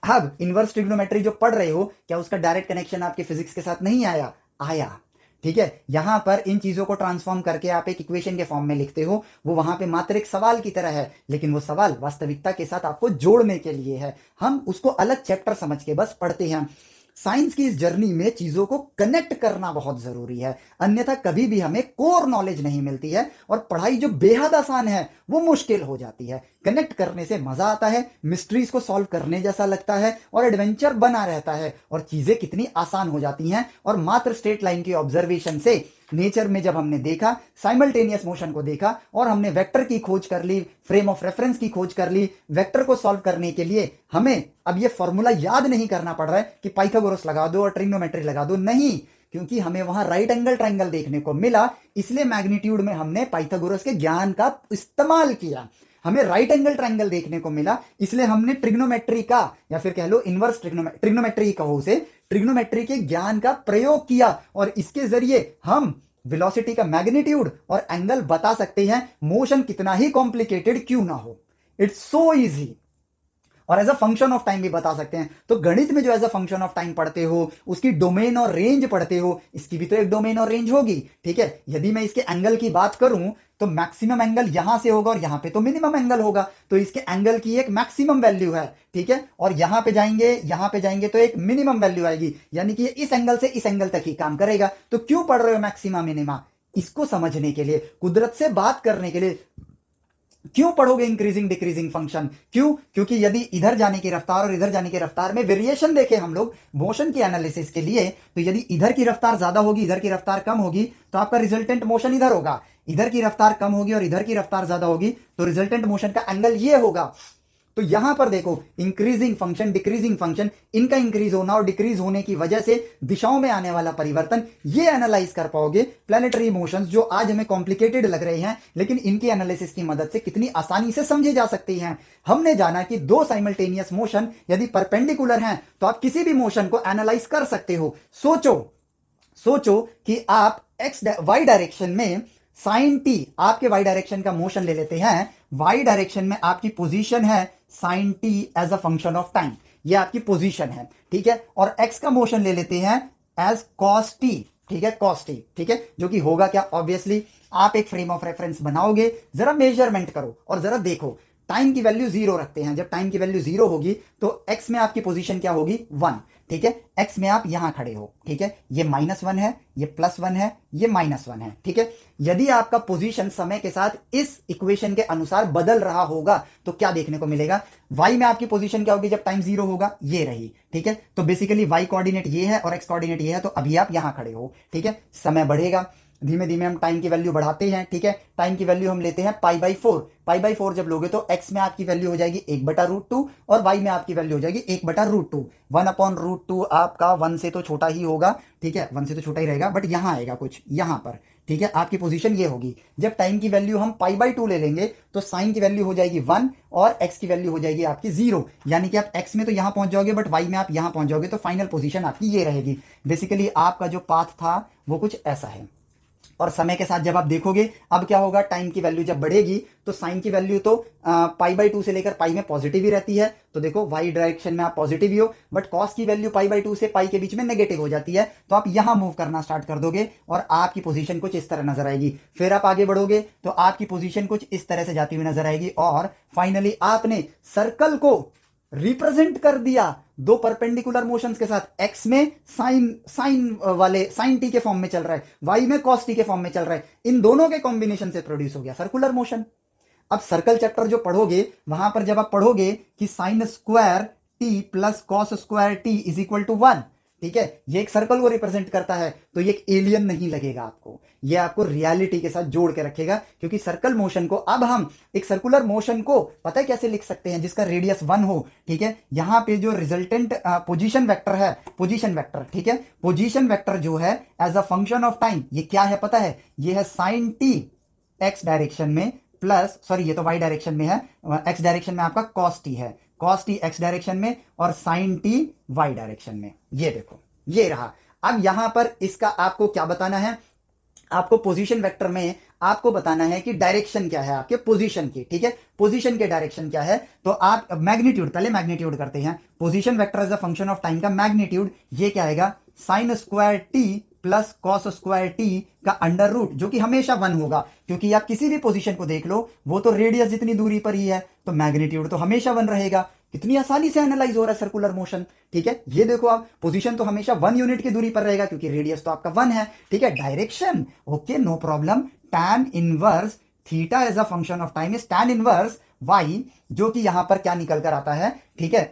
अब इनवर्स ट्रिग्नोमेट्री जो पढ़ रहे हो क्या उसका डायरेक्ट कनेक्शन आपके फिजिक्स के साथ नहीं आया, आया, ठीक है, यहां पर इन चीजों को ट्रांसफॉर्म करके आप एक इक्वेशन के फॉर्म में लिखते हो, वो वहां पे मात्र एक सवाल की तरह है, लेकिन वो सवाल वास्तविकता के साथ आपको जोड़ने के लिए है, हम उसको अलग चैप्टर समझ के बस पढ़ते हैं। साइंस की इस जर्नी में चीजों को कनेक्ट करना बहुत जरूरी है, अन्यथा कभी भी हमें कोर नॉलेज नहीं मिलती है और पढ़ाई जो बेहद आसान है वो मुश्किल हो जाती है। कनेक्ट करने से मजा आता है, मिस्ट्रीज को सॉल्व करने जैसा लगता है और एडवेंचर बना रहता है और चीजें कितनी आसान हो जाती हैं। और मात्र स्ट्रेट लाइन की ऑब्जर्वेशन से नेचर में जब हमने देखा, साइमल्टेनियस मोशन को देखा और हमने वेक्टर की खोज कर ली, फ्रेम ऑफ रेफरेंस की खोज कर ली, वेक्टर को सॉल्व करने के लिए हमें अब ये फॉर्मूला याद नहीं करना पड़ रहा है कि पाइथागोरस लगा दो और ट्रिग्नोमेट्री लगा दो, नहीं, क्योंकि हमें वहां राइट एंगल ट्रायंगल देखने को मिला, इसलिए मैग्नीट्यूड में हमने पाइथागोरस के ज्ञान का इस्तेमाल किया। हमें राइट एंगल ट्रायंगल देखने को मिला, इसलिए हमने ट्रिग्नोमेट्री का या फिर कह लो इनवर्स ट्रिग्नोमेट्री कहो उसे, ट्रिग्नोमेट्री के ज्ञान का प्रयोग किया और इसके जरिए हम वेलोसिटी का मैग्नीट्यूड और एंगल बता सकते हैं, मोशन कितना ही कॉम्प्लिकेटेड क्यों ना हो, इट्स सो इजी। और as a function of time भी बता सकते हैं। तो गणित में जो as a function of time पढ़ते हो, उसकी डोमेन और रेंज पढ़ते हो, इसकी भी तो एक डोमेन और रेंज होगी। ठीक है, यदि मैं इसके एंगल की बात करूं तो मैक्सिमम एंगल यहां से होगा और यहां पे तो मिनिमम एंगल होगा, तो इसके एंगल की एक मैक्सिमम वैल्यू है। ठीक है, और यहां पे जाएंगे तो एक मिनिमम वैल्यू आएगी, यानी कि इस एंगल से इस एंगल तक ही काम करेगा। तो क्यों पढ़ रहे हो मैक्सिमा मिनिमा? इसको समझने के लिए, कुदरत से बात करने के लिए। क्यों पढ़ोगे इंक्रीजिंग डिक्रीजिंग फंक्शन? क्यों? क्योंकि यदि इधर जाने की रफ्तार और इधर जाने की रफ्तार में वेरिएशन देखे हम लोग मोशन के एनालिसिस के लिए, तो यदि इधर की रफ्तार ज्यादा होगी, इधर की रफ्तार कम होगी, तो आपका रिजल्टेंट मोशन इधर होगा। इधर की रफ्तार कम होगी और इधर की रफ्तार ज्यादा होगी, तो रिजल्टेंट मोशन का एंगल ये होगा। तो यहां पर देखो, इंक्रीजिंग फंक्शन, डिक्रीजिंग फंक्शन, इनका इंक्रीज होना और डिक्रीज होने की वजह से दिशाओं में आने वाला परिवर्तन, ये एनालाइज कर पाओगे। प्लैनेटरी मोशंस जो आज हमें कॉम्प्लिकेटेड लग रहे हैं, लेकिन इनकी एनालिसिस की मदद से कितनी आसानी से समझे जा सकती हैं। हमने जाना कि दो साइमल्टेनियस मोशन यदि परपेंडिकुलर हैं, तो आप किसी भी मोशन को एनालाइज कर सकते हो। सोचो कि आप वाई डायरेक्शन में साइन टी, आपके वाई डायरेक्शन का मोशन ले लेते हैं। वाई डायरेक्शन में आपकी पोजीशन है sine t as a function of time, ये आपकी पोजीशन है। ठीक है, और एक्स का मोशन ले लेते हैं एज कॉस टी। ठीक है, कॉस टी। ठीक है, जो कि होगा क्या? ऑब्वियसली आप एक फ्रेम ऑफ रेफरेंस बनाओगे, जरा मेजरमेंट करो और जरा देखो। टाइम की वैल्यू 0 रखते हैं। जब टाइम की वैल्यू 0 होगी तो एक्स में आपकी पोजीशन क्या होगी? 1। ठीक है, एक्स में आप यहां खड़े हो। ठीक है, ये -1 है, ये +1 है, ये -1 है। ठीक है, यदि आपका पोजीशन समय के साथ इस इक्वेशन के अनुसार बदल रहा होगा तो क्या देखने को मिलेगा? वाई में आपकी पोजीशन क्या होगी जब टाइम 0 होगा? ये रही। ठीक है, तो बेसिकली वाई कोऑर्डिनेट ये है और एक्स कोऑर्डिनेट ये है, तो अभी आप यहां खड़े हो। ठीक है, समय बढ़ेगा, धीमे धीमे हम टाइम की वैल्यू बढ़ाते हैं। ठीक है, टाइम की वैल्यू हम लेते हैं π/4। π/4 जब लोगे तो x में आपकी वैल्यू हो जाएगी 1/√2 और y में आपकी वैल्यू हो जाएगी 1/√2। 1/√2 आपका 1 से तो छोटा ही होगा। ठीक है, 1 से तो छोटा ही रहेगा, बट यहां आएगा कुछ यहां पर। ठीक है, आपकी पोजीशन ये होगी। जब टाइम की वैल्यू हम π/2 ले लेंगे तो साइन की वैल्यू हो जाएगी 1 और x की वैल्यू हो जाएगी आपकी 0, यानी कि आप x में तो यहां पहुंच जाओगे बट y में आप यहां पहुंच जाओगे, तो फाइनल पोजीशन आपकी ये रहेगी। बेसिकली आपका जो पाथ था वो कुछ ऐसा है। और समय के साथ जब आप देखोगे अब क्या होगा, टाइम की वैल्यू जब बढ़ेगी तो साइन की वैल्यू तो π/2 से लेकर पाई में पॉजिटिव ही रहती है। तो देखो वाई डायरेक्शन में आप पॉजिटिव ही हो, बट कॉस की वैल्यू π/2 से पाई के बीच में नेगेटिव हो जाती है। तो आप यहां मूव करना स्टार्ट कर दोगे और आपकी पोजीशन कुछ इस तरह नजर आएगी। फिर आप आगे बढ़ोगे तो आपकी पोजीशन कुछ इस तरह से जाती हुई नजर आएगी और फाइनली आपने सर्कल को रिप्रेजेंट कर दिया दो परपेंडिकुलर मोशंस के साथ। एक्स में साइन टी के फॉर्म में चल रहा है, वाई में कॉस टी के फॉर्म में चल रहा है। इन दोनों के कॉम्बिनेशन से प्रोड्यूस हो गया सर्कुलर मोशन। अब सर्कल चैप्टर जो पढ़ोगे वहां पर जब आप पढ़ोगे कि sine square t plus cos square t is equal to 1, ठीक है, ये एक सर्कल को रिप्रेजेंट करता है, तो ये एक एलियन नहीं लगेगा आपको, ये आपको रियलिटी के साथ जोड़ के रखेगा। क्योंकि सर्कल मोशन को अब हम एक सर्कुलर मोशन को पता है कैसे लिख सकते हैं, जिसका रेडियस 1 हो। ठीक है, यहां पे जो रिजल्टेंट पोजीशन वेक्टर है, पोजीशन वेक्टर, ठीक है, पोजीशन वेक्टर जो है as a function of time, ये क्या है पता है? ये है साइन टी एक्स डायरेक्शन में प्लस, सॉरी ये तो वाई डायरेक्शन में है, एक्स डायरेक्शन में आपका कॉस टी है, कॉस टी एक्स डायरेक्शन में और साइन टी वाई डायरेक्शन में। ये देखो ये रहा। अब यहां पर इसका आपको क्या बताना है? आपको पोजीशन वेक्टर में आपको बताना है कि डायरेक्शन क्या है आपके पोजीशन की। ठीक है, पोजीशन के डायरेक्शन क्या है? तो आप मैग्नीट्यूड, पहले मैग्नीट्यूड करते हैं। Position vector as a function of time का मैग्नीट्यूड ये क्या आएगा? Sine square t plus cos square t का अंडर रूट, जो कि हमेशा 1 होगा, क्योंकि आप किसी भी पोजीशन को देख लो वो तो रेडियस जितनी दूरी पर ही है, तो मैग्नीट्यूड तो हमेशा 1 रहेगा। कितनी आसानी से एनालाइज हो रहा है सर्कुलर मोशन। ठीक है, ये देखो आप, पोजीशन तो हमेशा 1 यूनिट की दूरी पर रहेगा क्योंकि रेडियस तो आपका 1 है। ठीक है, direction okay, no problem. Tan inverse theta as a function of time is tan inverse y, जो कि यहां पर क्या निकल कर आता है? ठीक है,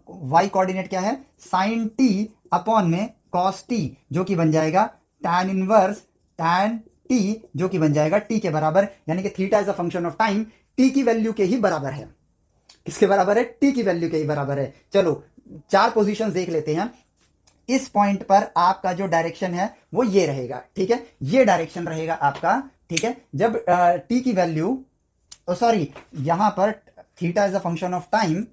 वाई कोऑर्डिनेट क्या है? साइन टी अपॉन में कॉस टी, जो कि बन जाएगा टैन इनवर्स टैन टी, जो कि बन जाएगा टी के बराबर, यानी कि theta as a function of time t की वैल्यू के ही बराबर है। किसके बराबर है? टी की वैल्यू के ही बराबर है। चलो 4 पोजीशंस देख लेते हैं। इस पॉइंट पर आपका जो डायरेक्शन है वो ये रहेगा। ठीक है, ये डायरेक्शन रहेगा आपका। ठीक है, जब टी की वैल्यू, सॉरी यहां पर theta is a function of time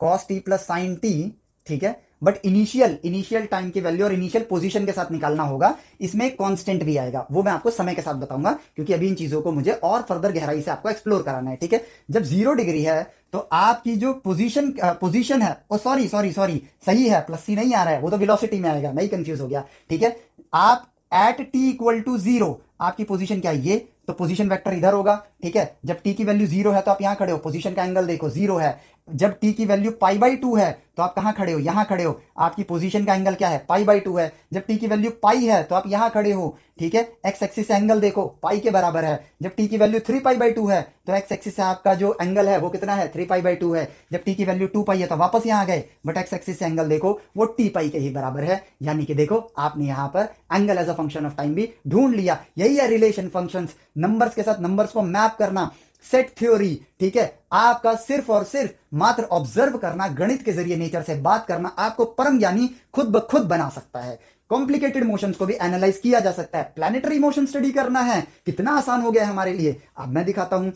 cos T plus sign T, ठीक है, बट इनिशियल टाइम की वैल्यू और इनिशियल पोजीशन के साथ निकालना होगा। इसमें कांस्टेंट भी आएगा, वो मैं आपको समय के साथ बताऊंगा, क्योंकि अभी इन चीजों को मुझे और फर्दर गहराई से आपको एक्सप्लोर कराना है। ठीक है, जब 0 डिग्री है तो आपकी जो पोजीशन है, ओ सॉरी सॉरी सॉरी, सही है, प्लस सी नहीं आ रहा है, वो तो वेलोसिटी में आएगा, नहीं कंफ्यूज हो गया। ठीक है, आप एट टी इक्वल टू 0 आपकी पोजीशन क्या है, ये तो पोजीशन वेक्टर इधर होगा। ठीक है, जब टी की वैल्यू 0 है तो आप यहां खड़े हो, पोजीशन का एंगल देखो 0 है। जब टी की वैल्यू पाई/2 है तो आप कहां खड़े हो, यहां खड़े हो, आपकी पोजीशन का एंगल क्या है, पाई/2 है। जब टी की वैल्यू पाई है तो आप यहां खड़े हो। ठीक है, एक्स एक्सिस से एंगल देखो, पाई के बराबर है। जब टी की वैल्यू 3π/2 है तो एक्स एक्सिस से आपका जो एंगल है वो कितना है, 3π/2 है। जब टी की वैल्यू 2π है तो वापस यहां गए, बट एक्स एक्सिस से एंगल देखो वो टी पाई के ही बराबर है। यानी कि देखो आपने यहां पर angle as a function of time भी ढूंढ लिया। यही है रिलेशन फंक्शंस, नंबर्स के साथ नंबर्स को मैप करना, सेट थ्योरी। ठीक है, आपका सिर्फ और सिर्फ मात्र ऑब्जर्व करना, गणित के जरिए नेचर से बात करना आपको परम ज्ञानी खुद ब खुद बना सकता है। कॉम्प्लिकेटेड मोशंस को भी एनालाइज किया जा सकता है। प्लैनेटरी मोशन स्टडी करना है, कितना आसान हो गया है हमारे लिए। अब मैं दिखाता हूं,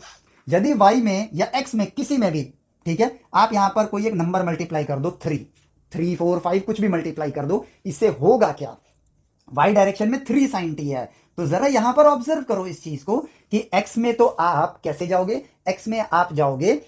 यदि वाई में या एक्स में किसी में भी, ठीक है, आप यहां पर कोई एक नंबर मल्टीप्लाई कर दो, 3 4 5 कुछ भी मल्टीप्लाई कर दो, इससे होगा क्या, वाई डायरेक्शन में 3 sin t है। तो जरा यहां पर ऑब्जर्व करो इस चीज को कि x में तो आप कैसे जाओगे, x में आप जाओगे,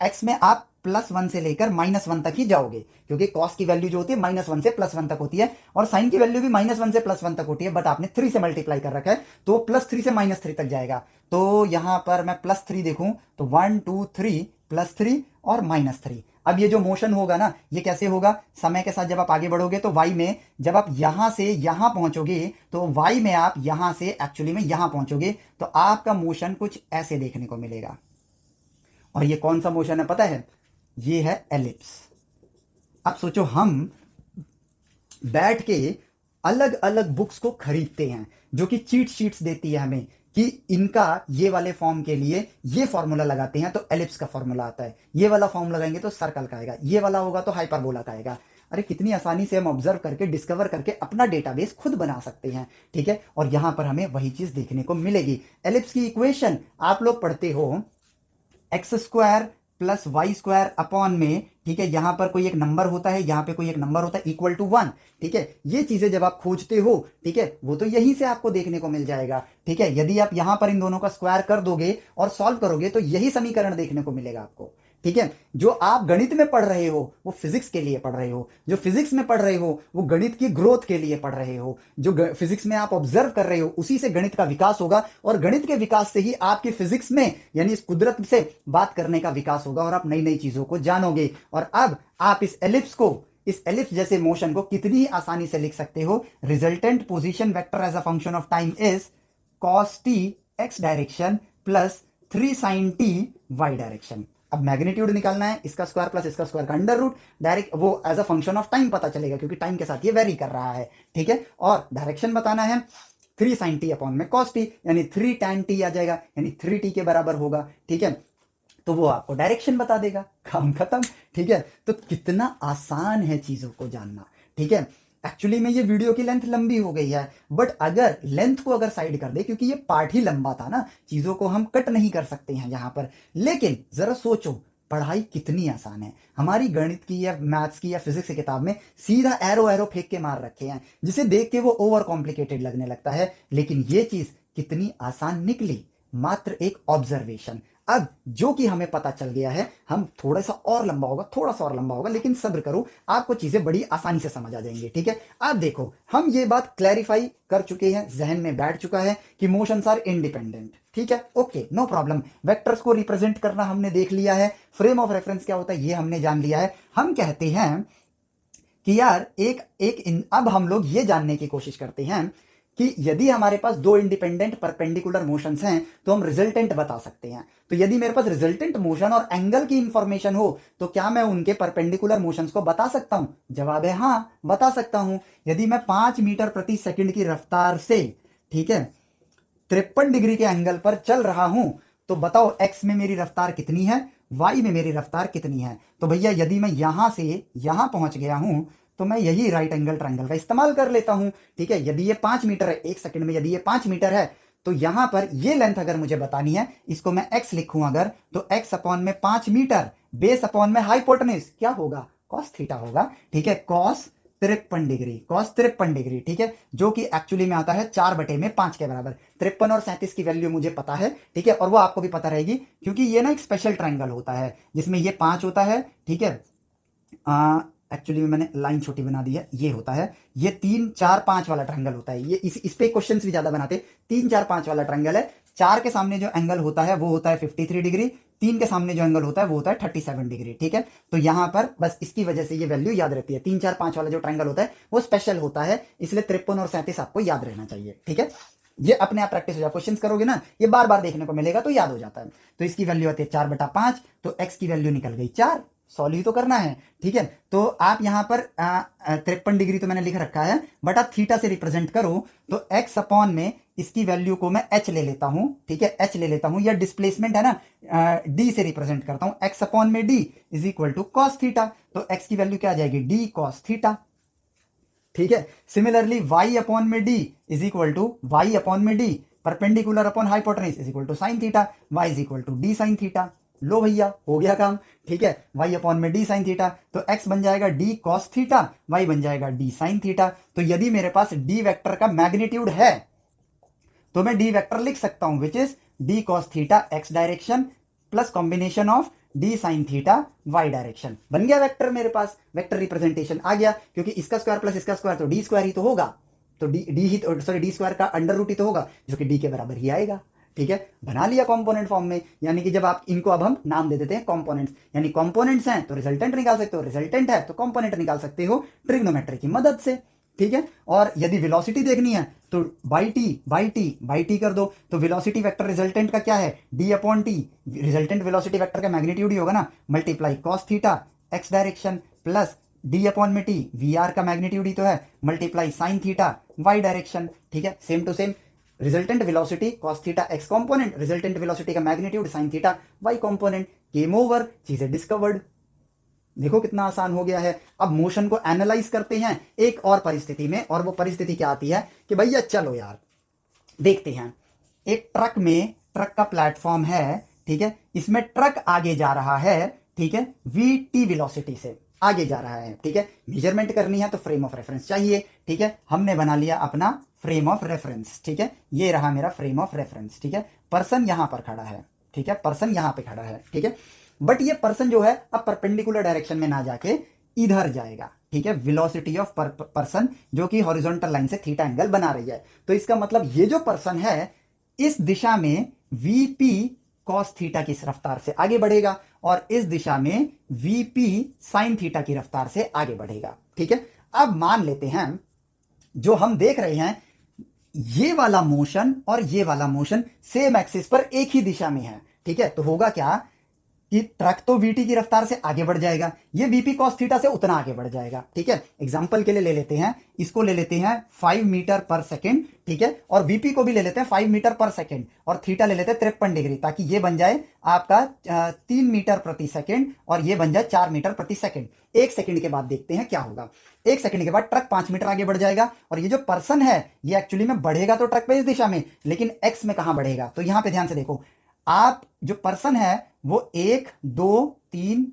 x में आप +1 से लेकर -1 तक ही जाओगे, क्योंकि cos की वैल्यू जो होती है -1 से +1 तक होती है, और sin की वैल्यू भी -1 से +1 तक होती है। बट आपने 3 से मल्टीप्लाई कर रखा है तो +3 से -3 तक जाएगा। तो यहां पर मैं +3 देखूं तो 1 2 3 +3 और -3। अब ये जो मोशन होगा ना, ये कैसे होगा, समय के साथ जब आप आगे बढ़ोगे तो वाई में जब आप यहां से यहां पहुंचोगे तो वाई में आप यहां से एक्चुअली में यहां पहुंचोगे तो आपका मोशन कुछ ऐसे देखने को मिलेगा। और ये कौन सा मोशन है पता है, ये है एलिप्स। अब सोचो, हम बैठ के अलग अलग बुक्स को खरीदते हैं जो कि चीट शीट्स देती है हमें कि इनका ये वाले फॉर्म के लिए ये फॉर्मूला लगाते हैं तो एलिप्स का फॉर्मूला आता है, ये वाला फॉर्म लगाएंगे तो सर्कल का आएगा, ये वाला होगा तो हाइपरबोला का आएगा। अरे कितनी आसानी से हम ऑब्जर्व करके डिस्कवर करके अपना डेटाबेस खुद बना सकते हैं। ठीक है, और यहां पर हमें वही चीज देखने को मिलेगी। एलिप्स की इक्वेशन आप लोग पढ़ते हो, x² + y² अपॉन में, ठीक है, यहां पर कोई एक नंबर होता है, यहां पे कोई एक नंबर होता है इक्वल टू 1। ठीक है, ये चीजें जब आप खोजते हो, ठीक है, वो तो यहीं से आपको देखने को मिल जाएगा। ठीक है, यदि आप यहां पर इन दोनों का स्क्वायर कर दोगे और सॉल्व करोगे तो यही समीकरण देखने को मिलेगा आपको। ठीक है, जो आप गणित में पढ़ रहे हो वो फिजिक्स के लिए पढ़ रहे हो, जो फिजिक्स में पढ़ रहे हो वो गणित की ग्रोथ के लिए पढ़ रहे हो, जो फिजिक्स में आप ऑब्जर्व कर रहे हो उसी से गणित का विकास होगा, और गणित के विकास से ही आपकी फिजिक्स में यानी इस कुदरत से बात करने का विकास होगा और आप नई नई चीजों को जानोगे। और अब आप इस एलिप्स जैसे मोशन को कितनी आसानी से लिख सकते हो, resultant position vector as a function of time is cos t x direction plus 3 sin t y direction. अब मैग्नीट्यूड निकालना है, इसका स्क्वायर प्लस इसका स्क्वायर का अंडर रूट, डायरेक्ट वो as a function of time पता चलेगा क्योंकि टाइम के साथ ये वेरी कर रहा है। ठीक है, और डायरेक्शन बताना है 3 sin t अपॉन में cos t, यानी 3 tan t आ जाएगा, यानी 3t के बराबर होगा। ठीक है, तो वो आपको डायरेक्शन बता देगा, काम खत्म। ठीक है, तो कितना आसान है चीजों को जानना। ठीक है, एक्चुअली में ये वीडियो की लेंथ लंबी हो गई है, बट अगर लेंथ को अगर साइड कर दे, क्योंकि ये पार्ट ही लंबा था ना, चीजों को हम कट नहीं कर सकते हैं यहां पर। लेकिन जरा सोचो पढ़ाई कितनी आसान है। हमारी गणित की या मैथ्स की या फिजिक्स की किताब में सीधा एरो एरो फेंक के मार रखे हैं, जिसे देख के वो ओवर कॉम्प्लिकेटेड लगने लगता है, लेकिन ये चीज कितनी आसान निकली, मात्र एक ऑब्जर्वेशन। अब जो कि हमें पता चल गया है, हम थोड़ा सा और लंबा होगा, लेकिन सब्र करो, आपको चीजें बड़ी आसानी से समझ आ जाएंगी। ठीक है, अब देखो, हम ये बात क्लैरिफाई कर चुके हैं, जहन में बैठ चुका है कि मोशंस आर इंडिपेंडेंट। ठीक है, ओके, नो प्रॉब्लम। वेक्टर्स को रिप्रेजेंट करना हमने देख लिया है, फ्रेम ऑफ रेफरेंस क्या होता है ये हमने जान लिया है। हम कहते हैं कि यार अब हम लोग ये जानने की कोशिश करते हैं कि यदि हमारे पास दो इंडिपेंडेंट परपेंडिकुलर मोशंस हैं तो हम रिजल्टेंट बता सकते हैं। तो यदि मेरे पास रिजल्टेंट मोशन और एंगल की इंफॉर्मेशन हो तो क्या मैं उनके परपेंडिकुलर मोशंस को बता सकता हूं? जवाब है हाँ, बता सकता हूं। यदि मैं 5 मीटर प्रति सेकंड की रफ्तार से, ठीक है, 53 डिग्री के एंगल पर चल रहा हूं तो बताओ एक्स में मेरी रफ्तार कितनी है, वाई में मेरी रफ्तार कितनी है। तो भैया यदि मैं यहां से यहां पहुंच गया हूं तो मैं यही राइट एंगल ट्रायंगल का इस्तेमाल कर लेता हूं। ठीक है, यदि ये 5 मीटर है, 1 सेकंड में यदि ये 5 मीटर है तो यहां पर ये लेंथ अगर मुझे बतानी है, इसको मैं x लिखूं अगर, तो x अपॉन में 5 मीटर बेस अपॉन में हाइपोटेन्यूज क्या होगा, कॉस थीटा होगा, ठीक है, कॉस 53 डिग्री, कॉस 53 डिग्री, ठीक है, जो कि एक्चुअली में आता है 4/5 के बराबर। 53 और 37 की वैल्यू मुझे पता है, ठीक है, और वो आपको भी पता रहेगी क्योंकि ये ना एक स्पेशल ट्रायंगल होता है जिसमें ये 5 होता है, ठीक है, एक्चुअली में मैंने लाइन छोटी बना दी है, ये होता है, ये 3 4 5 वाला ट्रायंगल होता है, ये इस पे क्वेश्चन भी ज्यादा बनाते, 3 4 5 वाला ट्रायंगल है। 4 के सामने जो एंगल होता है वो होता है 53 डिग्री, 3 के सामने जो एंगल होता है वो होता है 37 डिग्री, ठीक है। तो यहां पर बस इसकी वजह से ये वैल्यू याद रहती है, 3 4 5 वाला जो ट्रायंगल होता है वो स्पेशल होता है, इसलिए 53 और 37 आपको याद रहना चाहिए, ठीक है। ये अपने आप प्रैक्टिस हो जाए, क्वेश्चन करोगे ना, ये बार बार देखने को मिलेगा तो याद हो जाता है। तो इसकी वैल्यू आती है 4/5, तो एक्स की वैल्यू निकल गई 4, सॉल्व ही तो करना है, ठीक है। तो आप यहां पर 53 डिग्री तो मैंने लिख रखा है, बट आप थीटा से रिप्रेजेंट करो तो x अपॉन में इसकी वैल्यू को मैं h ले लेता हूं, ठीक है, h ले लेता हूं, या डिस्प्लेसमेंट है ना, d से रिप्रेजेंट करता हूं, x अपॉन में d is equal to cos theta, तो x की वैल्यू क्या आ जाएगी, d कॉस थीटा, ठीक है। सिमिलरली y अपॉन में d is equal to y upon में d perpendicular upon hypotenuse is equal to sine theta, y is equal to d sine theta. लो भैया हो गया काम, ठीक है, y अपॉन में d साइन थीटा, तो x बन जाएगा d cos थीटा, y बन जाएगा d साइन थीटा। तो यदि मेरे पास d वेक्टर का मैग्नीट्यूड है तो मैं d वेक्टर लिख सकता हूं which is d cos theta x direction plus combination of d sine theta y direction. बन गया वेक्टर, मेरे पास वेक्टर रिप्रेजेंटेशन आ गया, क्योंकि इसका स्क्वायर प्लस इसका स्क्वायर तो d स्क्वायर ही तो होगा, तो डी स्क्वायर का अंडर रूट ही तो होगा, जो कि d के बराबर ही आएगा, ठीक है। बना लिया कंपोनेंट फॉर्म में, यानी कि जब आप इनको अब हम नाम दे देते हैं कंपोनेंट्स, यानी कंपोनेंट्स हैं तो रिजल्टेंट निकाल सकते हो, रिजल्टेंट है तो कंपोनेंट निकाल सकते हो ट्रिग्नोमेट्री की मदद से, ठीक है। और यदि वेलोसिटी देखनी है तो बाई टी कर दो, तो वेलोसिटी वेक्टर रिजल्टेंट का क्या है, D upon T, resultant velocity vector का मैग्नीट्यूड ही होगा ना, multiply cos theta X direction plus D upon में टी, वी आर का मैग्नीट्यूड ही तो है, multiply sine theta Y direction, ठीक है, same to same. Resultant velocity cos theta x component, resultant velocity का magnitude sin theta y component, game over, चीजें डिस्कवर्ड। देखो कितना आसान हो गया है। अब मोशन को एनालाइज करते हैं एक और परिस्थिति में, और वो परिस्थिति क्या आती है कि भैया चलो यार देखते हैं, एक ट्रक में, ट्रक का प्लेटफॉर्म है, ठीक है, इसमें ट्रक आगे जा रहा है, ठीक है, वी वेलोसिटी से आगे जा रहा है, ठीक है। मेजरमेंट करनी है तो फ्रेम ऑफ रेफरेंस चाहिए, ठीक है, हमने बना लिया अपना फ्रेम ऑफ रेफरेंस, ठीक है, ये रहा मेरा फ्रेम ऑफ रेफरेंस, ठीक है। पर्सन यहां पर खड़ा है, ठीक है, पर्सन यहां पे खड़ा है, ठीक है, बट ये पर्सन जो है अब परपेंडिकुलर डायरेक्शन में ना जाके इधर जाएगा, ठीक है, वेलोसिटी ऑफ पर्सन जो कि हॉरिजॉन्टल लाइन से थीटा एंगल बना रही है, तो इसका मतलब ये जो पर्सन है इस दिशा में वीपी कॉस थीटा की रफ्तार से आगे बढ़ेगा, और इस दिशा में वीपी साइन थीटा की रफ्तार से आगे बढ़ेगा, ठीक है। अब मान लेते हैं जो हम देख रहे हैं ये वाला मोशन और ये वाला मोशन सेम एक्सिस पर एक ही दिशा में है, ठीक है, तो होगा क्या कि ट्रक तो वीटी की रफ्तार से आगे बढ़ जाएगा, ये वीपी कॉस थीटा से उतना आगे बढ़ जाएगा, ठीक है। एग्जांपल के लिए ले लेते हैं, इसको ले लेते हैं 5 मीटर पर सेकंड, ठीक है, और वीपी को भी ले लेते हैं 5 मीटर पर सेकंड, और थीटा ले लेते हैं 53 डिग्री, ताकि ये बन जाए आपका 3 मीटर प्रति सेकंड और ये बन जाए 4 मीटर प्रति सेकंड। एक सेकंड के बाद देखते हैं क्या होगा। एक सेकंड के बाद ट्रक 5 मीटर आगे बढ़ जाएगा, और ये जो पर्सन है ये एक्चुअली में बढ़ेगा तो ट्रक पे इस दिशा में, लेकिन एक्स में कहां बढ़ेगा, तो यहां पे ध्यान से देखो, आप जो पर्सन है वो 1 2 3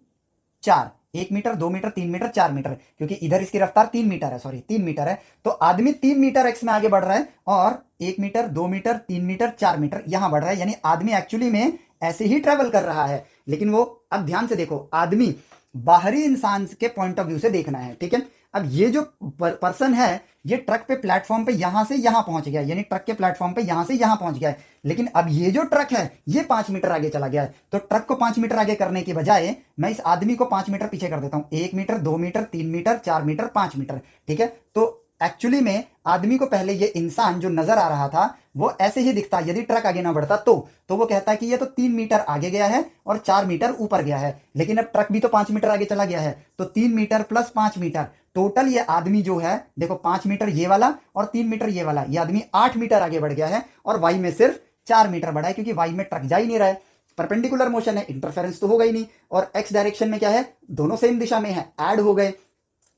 4, 1 मीटर 2 मीटर 3 मीटर 4 मीटर, क्योंकि इधर इसकी रफ्तार 3 मीटर है, सॉरी 3 मीटर है, तो आदमी 3 मीटर एक्स में आगे बढ़ रहा है, और 1 मीटर 2 मीटर 3 मीटर 4 मीटर यहां बढ़ रहा है, यानी आदमी एक्चुअली में ऐसे ही ट्रेवल कर रहा है, लेकिन वो, अब ध्यान से देखो, आदमी बाहरी इंसान के पॉइंट ऑफ व्यू से देखना है, ठीक है। अब ये जो पर्सन है ये ट्रक पे प्लेटफॉर्म पे यहां से यहां पहुंच गया, यानी ट्रक के प्लेटफॉर्म पे यहां से यहां पहुंच गया है, लेकिन अब ये जो ट्रक है ये 5 मीटर आगे चला गया है, तो ट्रक को 5 मीटर आगे करने के बजाय मैं इस आदमी को 5 मीटर पीछे कर देता हूं, 1 metre 2 metre 3 metre 4 metre 5 metre, ठीक है। तो एक्चुअली में आदमी को पहले ये इंसान जो नजर आ रहा था वो ऐसे ही दिखता यदि ट्रक आगे ना बढ़ता, तो वो कहता है कि ये तो 3 मीटर आगे गया है और 4 मीटर ऊपर गया है, लेकिन अब ट्रक भी तो 5 मीटर आगे चला गया है, तो 3 मीटर प्लस 5 मीटर, टोटल ये आदमी जो है देखो 5 मीटर ये वाला और 3 मीटर ये वाला, ये आदमी 8 मीटर आगे बढ़ गया है, और वाई में सिर्फ 4 मीटर बढ़ा है, क्योंकि वाई में ट्रक जा ही नहीं रहा है, परपेंडिकुलर मोशन है, इंटरफेरेंस तो होगा ही नहीं, और एक्स डायरेक्शन में क्या है, दोनों सेम दिशा में है, ऐड हो गए।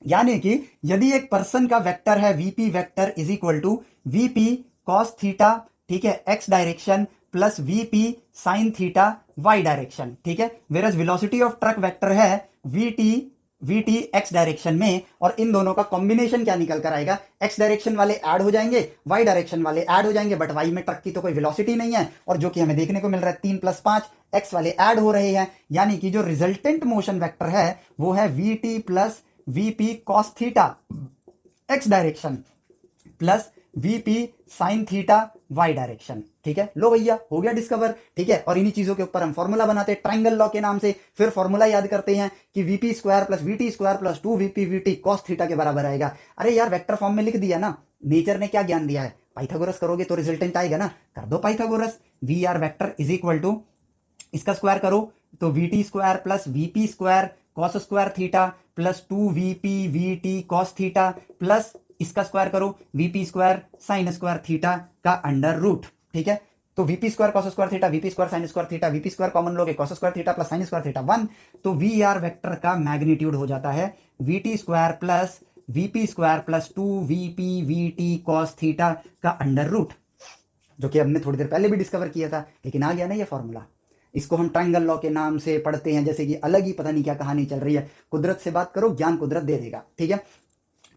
यानी कि यदि एक पर्सन का वेक्टर है VP vector is equal to VP cos theta, ठीक है, x direction plus VP sine theta Y direction, ठीक है, versus velocity of truck vector है वीटी vt x डायरेक्शन में, और इन दोनों का कॉम्बिनेशन क्या निकल कर आएगा, x डायरेक्शन वाले ऐड हो जाएंगे, y डायरेक्शन वाले ऐड हो जाएंगे, बट y में ट्रक की तो कोई वेलोसिटी नहीं है, और जो कि हमें देखने को मिल रहा है 3 + 5 x वाले ऐड हो रहे हैं, यानी कि जो रिजल्टेंट मोशन वेक्टर है वो है vt plus vp cos theta x direction plus VP sine theta Y direction. ठीक है, लो भैया हो गया डिस्कवर। ठीक है, और इन्हीं चीजों के ऊपर हम फॉर्मूला बनाते हैं ट्रायंगल लॉ के नाम से। फिर फॉर्मूला याद करते हैं कि VP square plus VT square plus 2vp VT cos theta के बराबर आएगा। अरे यार वेक्टर फॉर्म में लिख दिया ना, नेचर ने क्या ज्ञान दिया है, पाइथागोरस करोगे तो रिजल्टेंट आएगा ना, कर दो Pythagoras. V R vector is equal to, इसका स्क्वायर करो तो VT square plus VP square cos square theta plus 2vp VT cos theta plus इसका स्क्वायर करो VP square sine square theta का अंडर रूट। ठीक है, तो VP square cos square theta, VP square sine square theta, VP square common लोगे cos square theta plus sine square theta 1, तो वी आर वेक्टर का मैग्नीट्यूड हो जाता है VT square plus VP square plus 2vp VT cos theta का अंडर रूट, जो कि हमने थोड़ी देर पहले भी डिस्कवर किया था, लेकिन आ गया ना ये फॉर्मूला। इसको हम ट्रायंगल लॉ के नाम से पढ़ते हैं, जैसे कि अलग ही पता नहीं क्या कहानी चल रही है। कुदरत से बात करो, ज्ञान कुदरत दे देगा। ठीक है,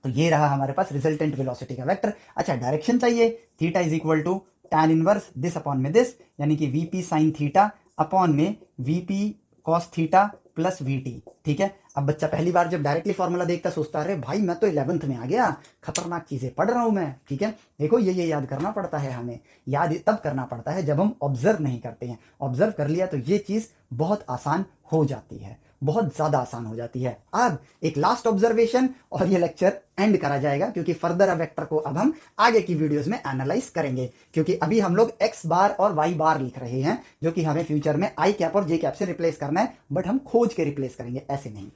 तो ये रहा हमारे पास रिजल्टेंट वेलोसिटी का वेक्टर। अच्छा, डायरेक्शन चाहिए, theta is equal to tan inverse this upon में दिस, यानी कि वीपी साइन थीटा अपॉन में VP cos theta plus VT. ठीक है, अब बच्चा पहली बार जब डायरेक्टली फॉर्मूला देखता सोचता है अरे भाई मैं तो 11th में आ गया, खतरनाक चीजें पढ़ रहा हूं मैं। ठीक है, देखो ये याद करना पड़ता है, हमें याद तब करना पड़ता है जब हम ऑब्जर्व नहीं करते हैं। ऑब्जर्व कर लिया तो ये चीज बहुत आसान हो जाती है, बहुत ज्यादा आसान हो जाती है। अब एक लास्ट ऑब्जर्वेशन और ये लेक्चर एंड करा जाएगा, क्योंकि फर्दर वेक्टर को अब हम आगे की वीडियोस में एनालाइज करेंगे, क्योंकि अभी हम लोग एक्स बार और वाई बार लिख रहे हैं, जो कि हमें फ्यूचर में आई कैप और जे कैप से रिप्लेस करना है, बट हम खोज के रिप्लेस करेंगे, ऐसे नहीं।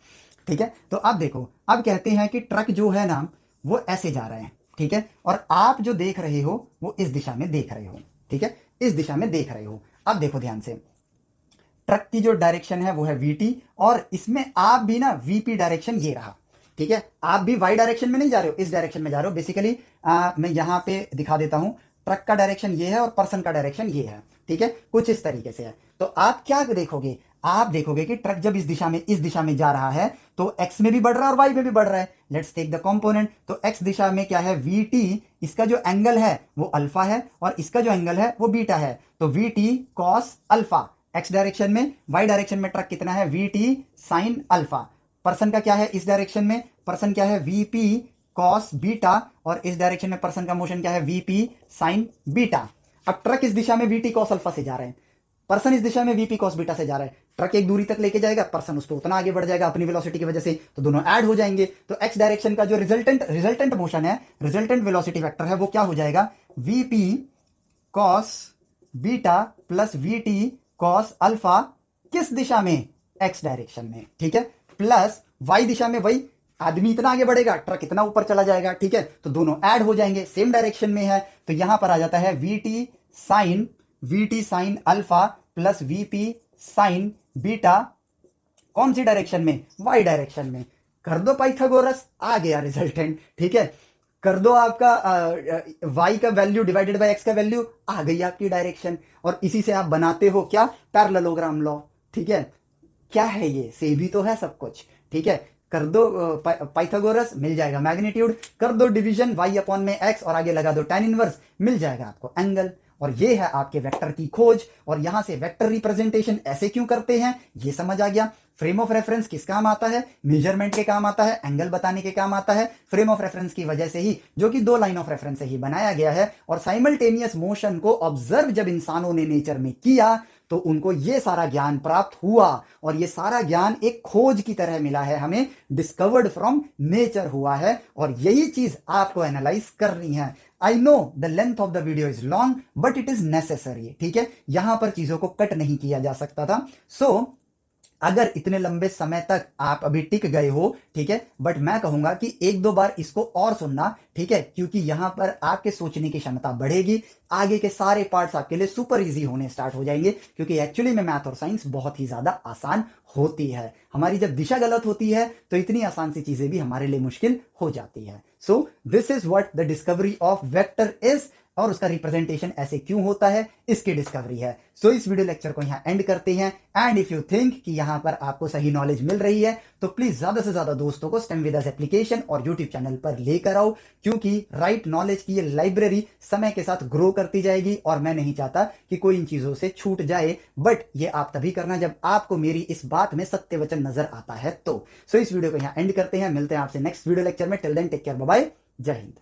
ठीक है, तो अब देखो, अब कहते हैं कि ट्रक जो है ना वो ऐसे जा रहे हैं। ठीक है, और आप जो देख रहे हो वो इस दिशा में देख रहे हो। ठीक है, इस दिशा में देख रहे हो। अब देखो ध्यान से, ट्रक की जो डायरेक्शन है वो है वीटी, और इसमें आप भी ना वीपी डायरेक्शन ये रहा। ठीक है, आप भी वाई डायरेक्शन में नहीं जा रहे हो, इस डायरेक्शन में जा रहे हो। बेसिकली मैं यहां पे दिखा देता हूं, ट्रक का डायरेक्शन ये है और पर्सन का डायरेक्शन ये है। ठीक है, कुछ इस तरीके से है। तो आप क्या देखोगे, आप देखोगे कि ट्रक जब इस दिशा में जा रहा है तो एक्स में भी बढ़ रहा है और वाई में भी बढ़ रहा है। Let's take the component. तो एक्स दिशा में क्या है, वीटी, इसका जो एंगल है वो अल्फा है और इसका जो एंगल है वो बीटा है, तो VT cos alpha x direction में। वाई डायरेक्शन में ट्रक कितना है, वीटी साइन अल्फा। पर्सन का क्या है इस डायरेक्शन में, पर्सन क्या है वीपी कॉस बीटा, और इस डायरेक्शन में पर्सन का मोशन क्या है, वीपी साइन बीटा। अब ट्रक इस दिशा में वीटी कॉस अल्फा से जा रहे हैं, पर्सन इस दिशा में वीपी कॉस बीटा से जा रहा है। ट्रक एक दूरी तक लेके जाएगा, पर्सन उसको उतना आगे बढ़ जाएगा अपनी वेलोसिटी की वजह से, तो दोनों ऐड हो जाएंगे। तो एक्स डायरेक्शन का जो रिजल्टेंट मोशन है, रिजल्टेंट वेलोसिटी वेक्टर है, वो क्या हो जाएगा, VP cos beta plus VT cos alpha, किस दिशा में, एक्स डायरेक्शन में। ठीक है, प्लस वाई दिशा में वही, आदमी इतना आगे बढ़ेगा, ट्रक इतना ऊपर चला जाएगा। ठीक है, तो दोनों ऐड हो जाएंगे, सेम डायरेक्शन में है, तो यहां पर आ जाता है VT sine alpha plus VP sign beta, कौन सी डायरेक्शन में, वाई डायरेक्शन में। कर दो पाइथागोरस, आ गया रिजल्टेंट। ठीक है, कर दो आपका y का वैल्यू डिवाइडेड बाय x का वैल्यू, आ गई आपकी डायरेक्शन। और इसी से आप बनाते हो क्या, पैरेललोग्राम लॉ। ठीक है, क्या है ये, से भी तो है सब कुछ। ठीक है, कर दो पाइथागोरस, मिल जाएगा मैग्नीट्यूड, कर दो डिवीजन y अपॉन में x और आगे लगा दो tan इनवर्स, मिल जाएगा आपको एंगल। और ये है आपके वेक्टर की खोज। और यहां से वेक्टर रिप्रेजेंटेशन ऐसे क्यों करते हैं ये समझ आ गया। फ्रेम ऑफ रेफरेंस किस काम आता है, मेजरमेंट के काम आता है, एंगल बताने के काम आता है। फ्रेम ऑफ रेफरेंस की वजह से ही, जो कि 2 लाइन ऑफ रेफरेंस से ही बनाया गया है, और साइमल्टेनियस मोशन को ऑब्जर्व जब इंसानों ने नेचर में किया तो उनको ये सारा ज्ञान प्राप्त हुआ, और ये सारा ज्ञान एक खोज की तरह मिला है हमें, डिस्कवर्ड फ्रॉम नेचर हुआ है, और यही चीज आपको एनालाइज करनी है। I know the length of the video is long, but it is necessary. ठीक है, यहां पर चीजों को कट नहीं किया जा सकता था। सो अगर इतने लंबे समय तक आप अभी टिक गए हो, ठीक है, बट मैं कहूंगा कि 1-2 बार इसको और सुनना। ठीक है, क्योंकि यहां पर आपके सोचने की क्षमता बढ़ेगी, आगे के सारे पार्ट्स आपके लिए सुपर इजी होने स्टार्ट हो जाएंगे, क्योंकि एक्चुअली में मैथ और साइंस बहुत ही ज्यादा आसान होती है। हमारी जब दिशा गलत होती है तो इतनी आसान सी चीजें भी हमारे लिए मुश्किल हो जाती है। So this is what the discovery of vector is, और उसका रिप्रेजेंटेशन ऐसे क्यों होता है, इसकी डिस्कवरी है। सो इस वीडियो लेक्चर को यहाँ एंड करते हैं। एंड इफ यू थिंक कि यहाँ पर आपको सही नॉलेज मिल रही है तो प्लीज ज्यादा से ज्यादा दोस्तों को स्टेम विद अस एप्लीकेशन और यूट्यूब चैनल पर लेकर आओ, क्योंकि राइट नॉलेज की ये लाइब्रेरी समय के साथ ग्रो करती जाएगी और मैं नहीं चाहता कि कोई इन चीजों से छूट जाए। बट ये आप तभी करना जब आपको मेरी इस बात में सत्य वचन नजर आता है तो। सो इस वीडियो को यहाँ एंड करते हैं, मिलते हैं आपसे नेक्स्ट वीडियो लेक्चर में। Till then take care, bye bye, जय हिंद।